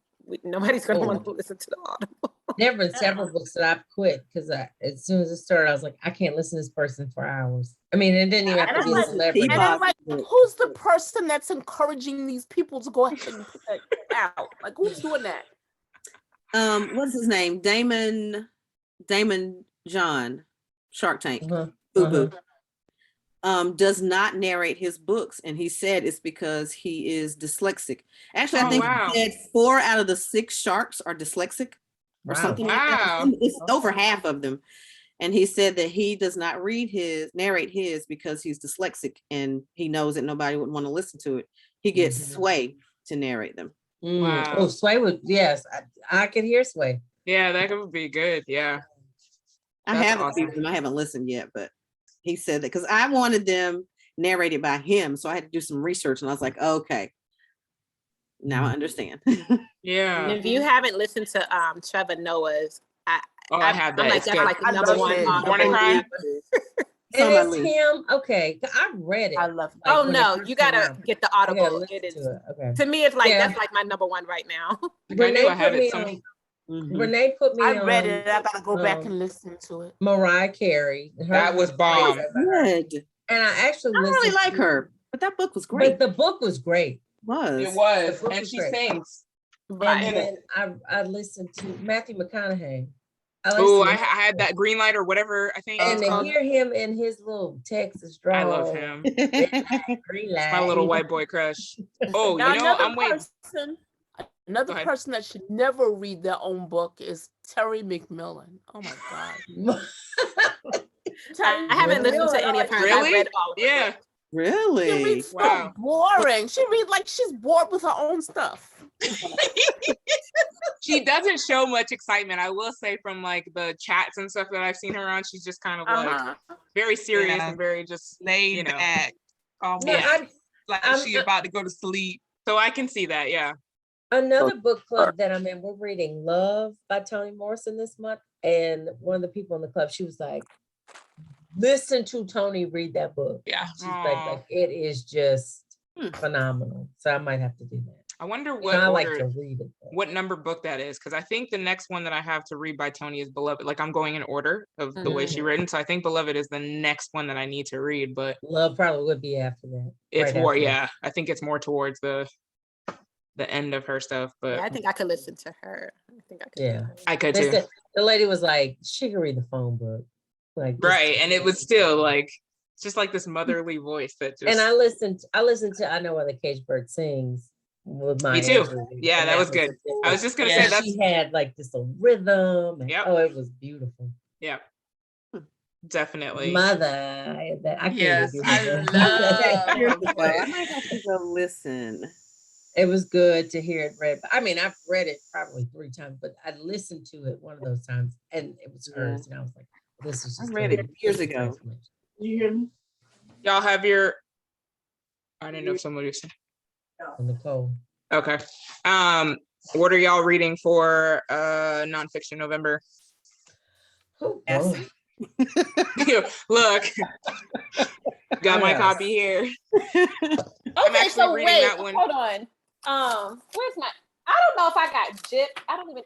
nobody's gonna want to listen to the Audible. There were several books that I quit because as soon as it started, I was like, I can't listen to this person for hours. I mean, it didn't even have to be a celebrity. And I'm like, who's the person that's encouraging these people to go ahead and put that out? Like, who's doing that? What's his name? Damon John, Shark Tank. Boo Boo. Does not narrate his books, and he said it's because he is dyslexic. Actually, I think he said 4 out of the 6 sharks are dyslexic or something like that. It's over half of them. And he said that he does not narrate his because he's dyslexic and he knows that nobody would want to listen to it. He gets Sway to narrate them. Wow. Oh, Sway would, yes, I could hear Sway. Yeah, that would be good. Yeah. I haven't listened yet, but he said that because I wanted them narrated by him. So I had to do some research, and I was like, okay, now I understand. Yeah. And if you haven't listened to Trevor Noah's, I have that. I'm like, that's like the number one. Born and Cry? And it's him. Okay, I read it. I love it. Oh no, you gotta get the Audible. It is to me, it's like that's like my number one right now. Renee I have it. Renee put me on. I read it. I gotta go back and listen to it. Mariah Carey. That was bomb. Good. And I actually really like her, but that book was great. But the book was great. It was, and she sings. Right. And then I listened to Matthew McConaughey. I had that Green Light or whatever, I think. And to hear him in his little Texas drawl. I love him. Green Light. My little white boy crush. Oh, now, I'm waiting. Another person that should never read their own book is Terry McMillan. Oh my God. I haven't listened to any of hers. Really? I read all of her Yeah. books. She Really? reads Wow. so boring. She reads like she's bored with her own stuff. She doesn't show much excitement. I will say from like the chats and stuff that I've seen her on, she's just kind of like very serious and very just laid back. Almost like she about to go to sleep. So I can see that, yeah. Another book club that I'm in, we're reading Love by Toni Morrison this month. And one of the people in the club, she was like, listen to Toni read that book. Yeah. She's like, it is just phenomenal. So I might have to do that. I wonder what I like to read it. What number book that is, because I think the next one that I have to read by Toni is Beloved. Like I'm going in order of the way she written. So I think Beloved is the next one that I need to read, but Love probably would be after that. It's more, yeah. I think it's more towards the end of her stuff, but yeah, I think I could listen to her. I think I could. Yeah, I could too. The lady was like, she could read the phone book, like right, and it was still like just like this motherly voice that just. And I listened to I Know Why the Caged Bird Sings with my. Me too. Yeah, that was good. I was just gonna say that she had like this little rhythm. And, oh, it was beautiful. Yeah. Definitely. Mother. I love I might have to go listen. It was good to hear it read. I mean, I've read it probably 3 times, but I listened to it one of those times and it was hers. And I was like, this is just I read it years ago. You hear me? Y'all have your I didn't know if somebody was saying. Nicole. Okay. What are y'all reading for nonfiction November? Look, got my copy here. Okay, so wait, hold on. Where's my? I don't know if I got Jip. I don't even.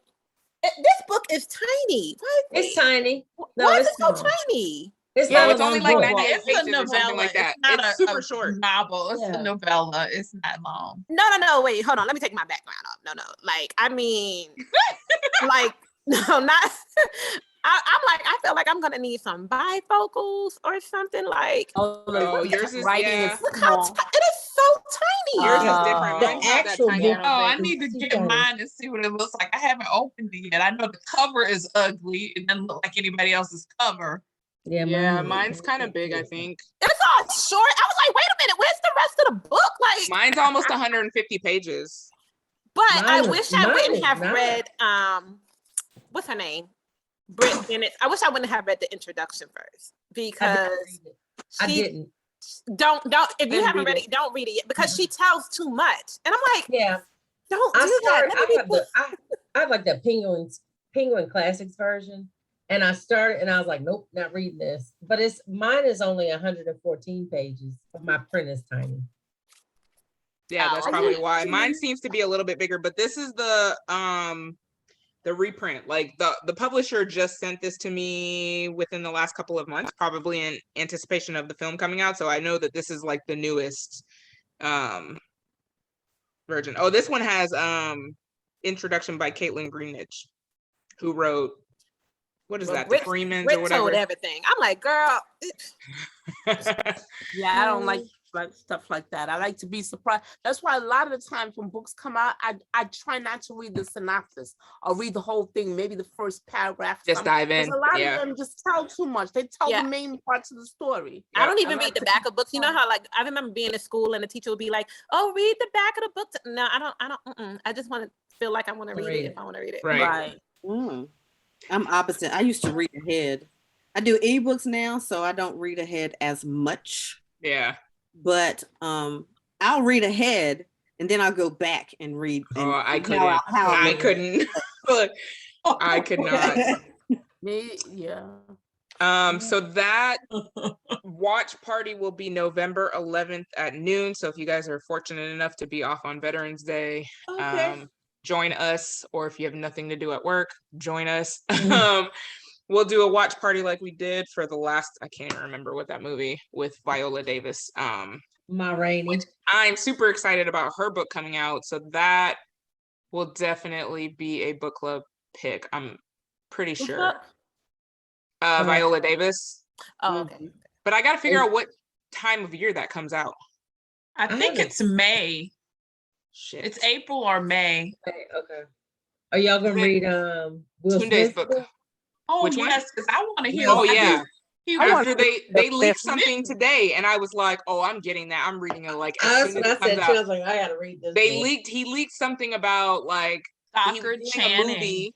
This book is tiny. It's tiny. No, why is it so tiny? It's only like 98 pages or something like that. It's super short. Novel. It's a novella. It's not long. No. Wait, hold on. Let me take my background off. No. Like, I mean, like, no, not. I'm like, I feel like I'm gonna need some bifocals or something like. Oh, yours is writing. Look how it is so tiny. Yours is different. Mine's not that tiny. I need to get mine and see what it looks like. I haven't opened it yet. I know the cover is ugly. It doesn't look like anybody else's cover. Yeah, mine's kind of big, I think. It's all short. I was like, wait a minute, where's the rest of the book? Like, mine's almost 150 pages. But I wish I wouldn't have read what's her name? Britt Bennett. I wish I wouldn't have read the introduction first because I didn't. Don't if you haven't read it, don't read it yet because she tells too much. And I'm like, don't do that. I have like the Penguin Classics version. And I started and I was like, nope, not reading this. But mine is only 114 pages. But my print is tiny. Yeah, that's probably why. Mine seems to be a little bit bigger, but this is the reprint. Like the publisher just sent this to me within the last couple of months, probably in anticipation of the film coming out. So I know that this is like the newest version. Oh, this one has introduction by Caitlin Greenidge, who wrote what is that? The Freemans or whatever. Told everything. I'm like, girl. Yeah, I don't like stuff like that. I like to be surprised. That's why a lot of the times when books come out, I try not to read the synopsis or read the whole thing, maybe the first paragraph. Just dive in. A lot of them just tell too much. They tell the main parts of the story. I don't even read the back of books. You know how like I remember being in school and the teacher would be like, "Oh, read the back of the book." No, I don't. I just want to feel like I want to read it if I want to read it. Right. I'm opposite. I used to read ahead. I do ebooks now, so I don't read ahead as much. Yeah. But I'll read ahead and then I'll go back and read. I couldn't. I couldn't. I could not. Me, yeah. So that watch party will be November 11th at noon. So if you guys are fortunate enough to be off on Veterans Day, join us, or if you have nothing to do at work, join us. We'll do a watch party like we did for the last, I can't even remember what that movie with Viola Davis. Ma Rainey. I'm super excited about her book coming out. So that will definitely be a book club pick. I'm pretty sure. Viola Davis. Oh, okay. But I got to figure out what time of year that comes out. I think it's May. Shit. It's April or May. Okay. Are y'all gonna read Will Tunde's Smith's book? book? Oh, which yes, because I want to hear. Oh, yeah. After they leaked something today, and I was like, "Oh, I'm getting that. I'm reading it like as soon as it comes out." I was like, I gotta read this. He leaked something about like Stockard Channing.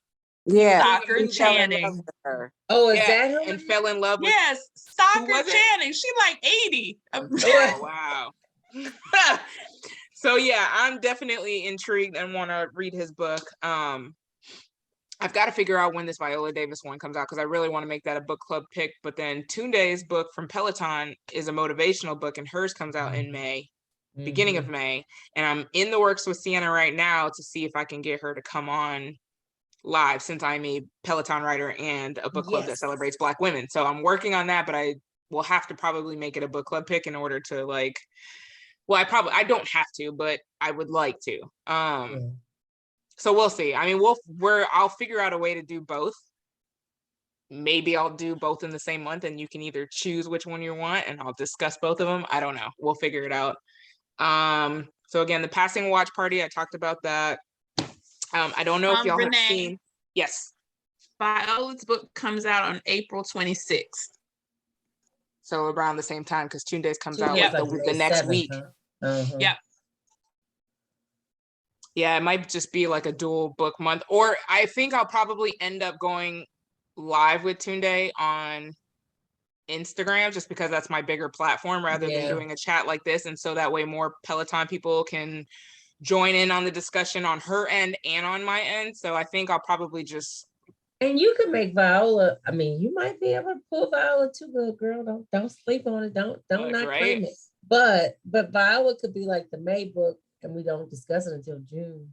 Yeah, Stockard Channing. Oh, is that who? And fell in love with? Yes, Stockard Channing. She like 80. Oh, wow. So yeah, I'm definitely intrigued and want to read his book. I've got to figure out when this Viola Davis one comes out because I really want to make that a book club pick. But then Tunde's book from Peloton is a motivational book, and hers comes out in May, beginning of May. And I'm in the works with Sienna right now to see if I can get her to come on live, since I'm a Peloton writer and a book club that celebrates Black women. So I'm working on that, but I will have to probably make it a book club pick in order to like, well, I don't have to, but I would like to. So we'll see. I mean, I'll figure out a way to do both. Maybe I'll do both in the same month and you can either choose which one you want and I'll discuss both of them. I don't know. We'll figure it out. So again, the passing watch party, I talked about that. I don't know if y'all have seen. Yes. Viola's book comes out on April 26th. So around the same time, because Tunde's comes out like the next 7th, week. Huh? Yep. Yeah, it might just be like a dual book month. Or I think I'll probably end up going live with Tunde on Instagram just because that's my bigger platform rather than doing a chat like this. And so that way more Peloton people can join in on the discussion on her end and on my end. So I think I'll probably just. And you can make Viola. I mean, you might be able to pull Viola too, good girl. Don't sleep on it. Don't not claim it. But Viola could be like the May book, and we don't discuss it until June.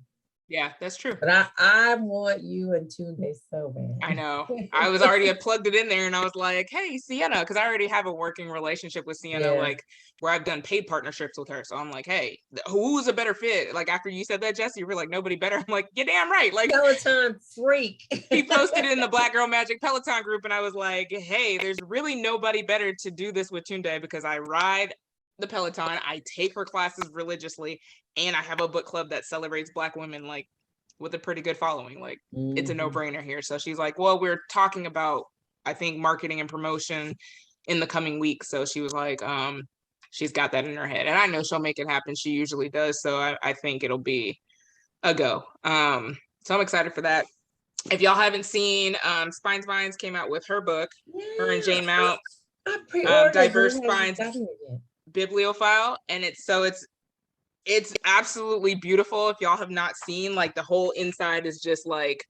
Yeah, that's true. But I want you and Tunde so bad. I know. I was already plugged it in there and I was like, hey, Sienna, because I already have a working relationship with Sienna, like where I've done paid partnerships with her. So I'm like, hey, who's a better fit? Like after you said that, Jesse, you were like, nobody better. I'm like, you're damn right. Like Peloton freak. He posted it in the Black Girl Magic Peloton group and I was like, hey, there's really nobody better to do this with Tunde because I ride the Peloton, I take her classes religiously, and I have a book club that celebrates Black women like with a pretty good following. Like it's a no-brainer here. So she's like, well, we're talking about, I think, marketing and promotion in the coming weeks. So she was like, she's got that in her head. And I know she'll make it happen. She usually does. So I think it'll be a go. So I'm excited for that. If y'all haven't seen, Spines Vines came out with her book, her and Jane Mount, Diverse Spines Bibliophile. And it's absolutely beautiful. If y'all have not seen, like the whole inside is just like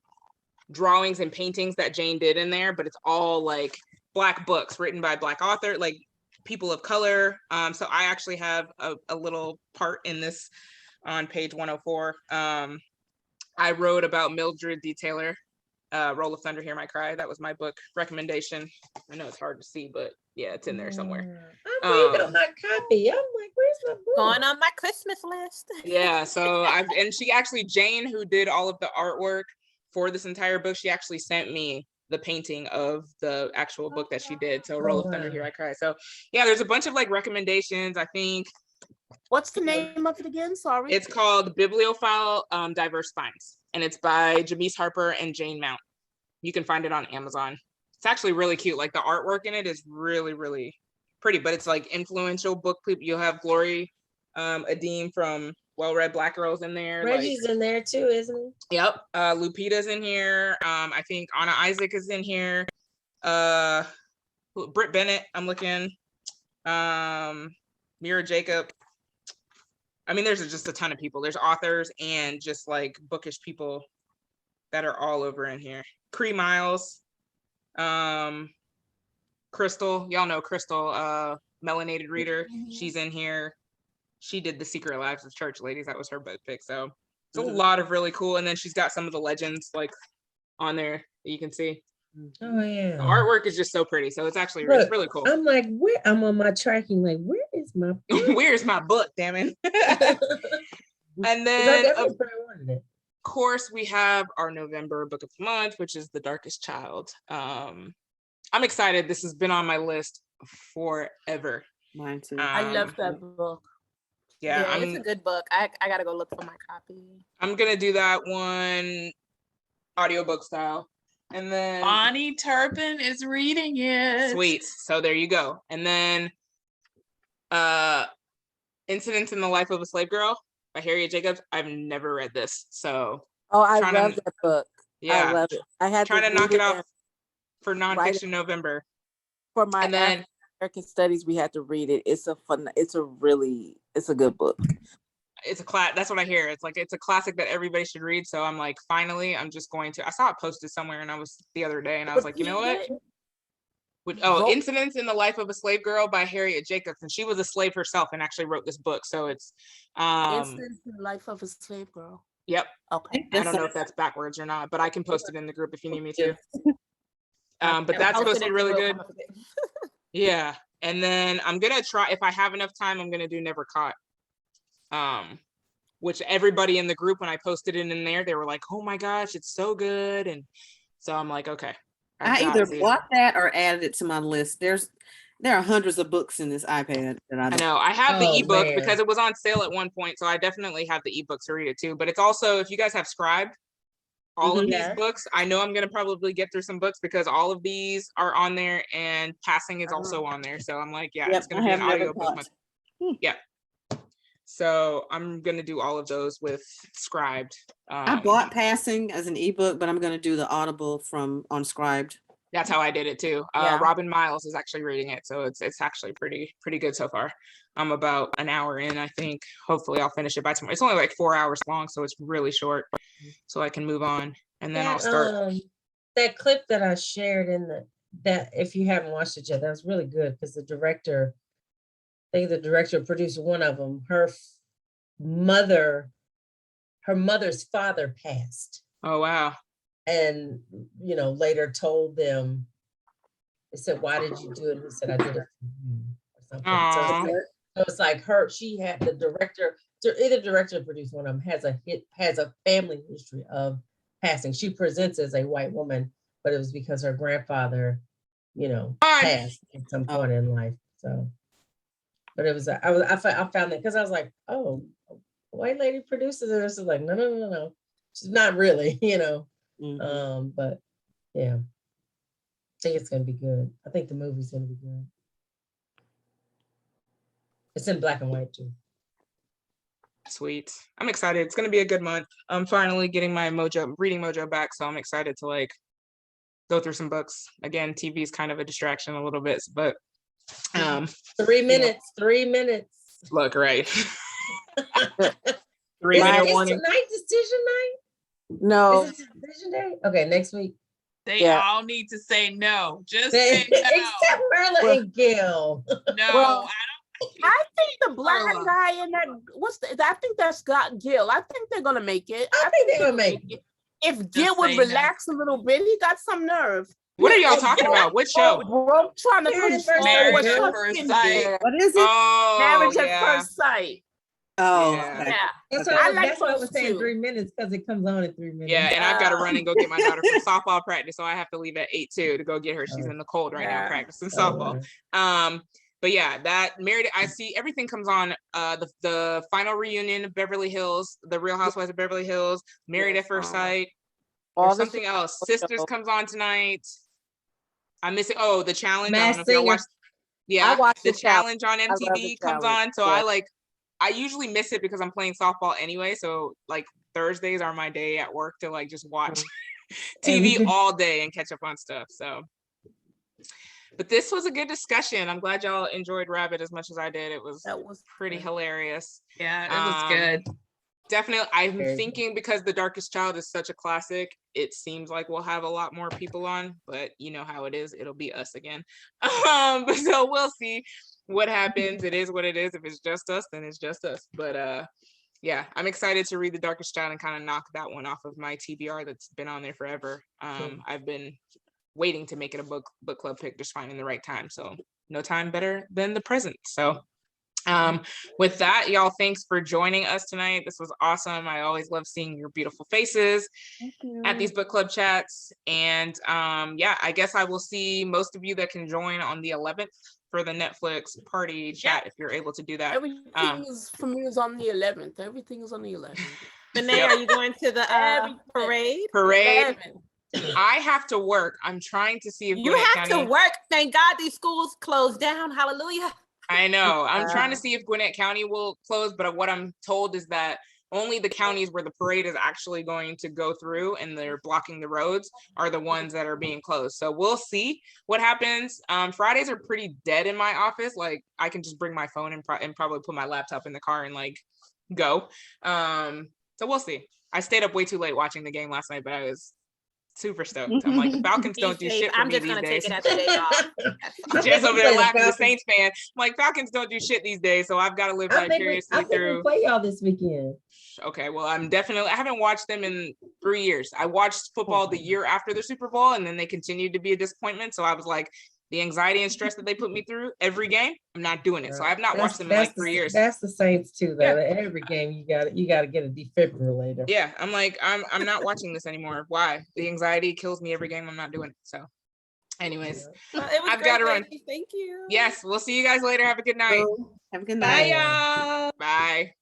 drawings and paintings that Jane did in there, but it's all like Black books written by Black author, like people of color. So I actually have a little part in this on page 104. I wrote about Mildred D. Taylor, Roll of Thunder, Hear My Cry. That was my book recommendation. I know it's hard to see, but yeah, it's in there somewhere. I'm reading on my copy. I'm like, where's my book? Going on my Christmas list. Yeah, so and she actually, Jane, who did all of the artwork for this entire book, she actually sent me the painting of the actual book that she did. So Roll of Thunder, Here I Cry. So yeah, there's a bunch of like recommendations. I think. What's the name of it again? Sorry. It's called Bibliophile Diverse Spines, and it's by Jamise Harper and Jane Mount. You can find it on Amazon. It's actually really cute. Like the artwork in it is really, really pretty, but it's like influential book people. You'll have Glory Adeem from Well Read Black Girls in there. Reggie's in there too, isn't he? Yep. Lupita's in here. I think Anna Isaac is in here. Britt Bennett, I'm looking. Mira Jacob. I mean, there's just a ton of people. There's authors and just like bookish people that are all over in here. Cree Miles, Crystal, y'all know Crystal, Melanated Reader. She's in here. She did The Secret Lives of Church Ladies. That was her book pick. So it's a lot of really cool. And then she's got some of the legends like on there that you can see. Oh yeah. The artwork is just so pretty. So it's actually it's really cool. I'm like, I'm on my tracking, like, where is my book? Where's my book, damn it? And then of course we have our November book of the month, which is The Darkest Child. I'm excited. This has been on my list forever. Mine too. I love that book. Yeah, it's a good book. I gotta go look for my copy. I'm gonna do that one audiobook style. And then Bonnie Turpin is reading it. Sweet. So there you go. And then Incidents in the Life of a Slave Girl by Harriet Jacobs. I've never read this. So I love that book. Yeah. I love it. I had trying to knock it off for nonfiction right November. For my and then American studies, we had to read it. It's a good book. It's a that's what I hear. It's a classic that everybody should read. So I'm like, finally, I'm just going to. I saw it posted somewhere, and I was the other day, and I was like, you know what? Incidents in the Life of a Slave Girl by Harriet Jacobs, and she was a slave herself and actually wrote this book. So it's Incidents in the Life of a Slave Girl. Yep. Okay. I don't know if that's backwards or not, but I can post it in the group if you need me to. But that's supposed to be really good. Yeah. And then I'm gonna try, if I have enough time, I'm gonna do Never Caught. Which everybody in the group, when I posted it in there, they were like, oh my gosh, it's so good. And so I'm like, okay. I either bought that or added it to my list. There are hundreds of books in this iPad that I know. I have the ebook because it was on sale at one point. So I definitely have the ebook to read it too. But it's also, if you guys have Scribd, all of these books, I know I'm going to probably get through some books because all of these are on there, and Passing is also on there. So I'm like, yeah, it's going to be an audiobook. Yeah. So I'm going to do all of those with Scribd. I bought Passing as an ebook, but I'm going to do the Audible on Scribd. That's how I did it too. Robin Miles is actually reading it. So it's actually pretty good so far. I'm about an hour in, I think. Hopefully I'll finish it by tomorrow. It's only like 4 hours long, so it's really short. So I can move on. And then I'll start. That clip that I shared that if you haven't watched it yet, that was really good because the director produced one of them. Her mother's father passed. Oh, wow. And, later told them, they said, why did you do it? He said, I did it for you or something. So it's like she had the director, either director or producer, one of them has a family history of passing. She presents as a white woman, but it was because her grandfather, passed at some point in life. So, but it was, I found that because I was like, oh, a white lady produces it. It's like, no. She's not really, but yeah, I think it's gonna be good. I think the movie's gonna be good. It's in black and white too. Sweet. I'm excited. It's gonna be a good month. I'm finally getting my reading mojo back, so I'm excited to go through some books. Again, TV is kind of a distraction a little bit, but 3 minutes. 3 minutes. Look, right. 3 minute warning. Is tonight decision night? No. Is it decision day? Okay, next week. They all need to say no. Just say no. Except Merla and Gil. No, I think the black guy in that, I think that's got Gil. I think they're gonna make it. I think they're gonna make it. If Gil would relax a little bit, he got some nerve. What are y'all talking about? What show? We're trying to Marriage at First Sight. What is it? Oh, Marriage at First Sight. Oh, yeah. That's what I was saying. 3 minutes because it comes on in 3 minutes. Yeah, and I've got to run and go get my daughter from softball practice, so I have to leave at 8 too to go get her. She's in the cold right now practicing softball. But yeah, that Married. I see everything comes on. The final reunion of Beverly Hills, The Real Housewives of Beverly Hills, Married at First Sight. Or something else. Sisters comes on tonight. I'm missing. Oh, The Challenge. I don't know if y'all watched. Yeah, The Challenge on MTV comes on. So I usually miss it because I'm playing softball anyway. So Thursdays are my day at work to just watch TV all day and catch up on stuff. So, but this was a good discussion. I'm glad y'all enjoyed Rabbit as much as I did. That was pretty hilarious. Yeah, it was good. Definitely. I'm thinking because The Darkest Child is such a classic, it seems like we'll have a lot more people on, but you know how it is. It'll be us again. So we'll see what happens. It is what it is. If it's just us, then it's just us. But yeah, I'm excited to read The Darkest Child and kind of knock that one off of my TBR that's been on there forever. I've been waiting to make it a book club pick, just finding the right time. So no time better than the present. So with that, y'all, thanks for joining us tonight. This was awesome. I always love seeing your beautiful faces at these book club chats. And yeah, I guess I will see most of you that can join on the 11th for the Netflix party chat if you're able to do that. Everything is for me is on the 11th. Everything is on the 11th. Renee, are you going to the parade? Parade. I have to work. I'm trying to see if you Gwinnett have County... to work. Thank God these schools closed down. Hallelujah. I know. I'm trying to see if Gwinnett County will close, but what I'm told is that only the counties where the parade is actually going to go through and they're blocking the roads are the ones that are being closed. So we'll see what happens. Fridays are pretty dead in my office. Like I can just bring my phone and probably put my laptop in the car and like go. So we'll see. I stayed up way too late watching the game last night, but I was super stoked. I'm like, the Falcons don't do shit for I'm me just these gonna days. take it as a day off. Jess over there laughing, the Saints fan. I'm like, Falcons don't do shit these days, so I've got to live vicariously through. We play y'all this weekend. Okay, well, I haven't watched them in 3 years. I watched football the year after the Super Bowl, and then they continued to be a disappointment. So I was like, the anxiety and stress that they put me through every game, I'm not doing it. So I've not watched them in like 3 years. That's the Saints too, though. Yeah. Every game you got to get a defibrillator. Yeah, I'm like, I'm not watching this anymore. Why? The anxiety kills me every game. I'm not doing it. So, anyways, I've got to run. Thank you. Yes, we'll see you guys later. Have a good night. Have a good night. Bye, y'all. Bye.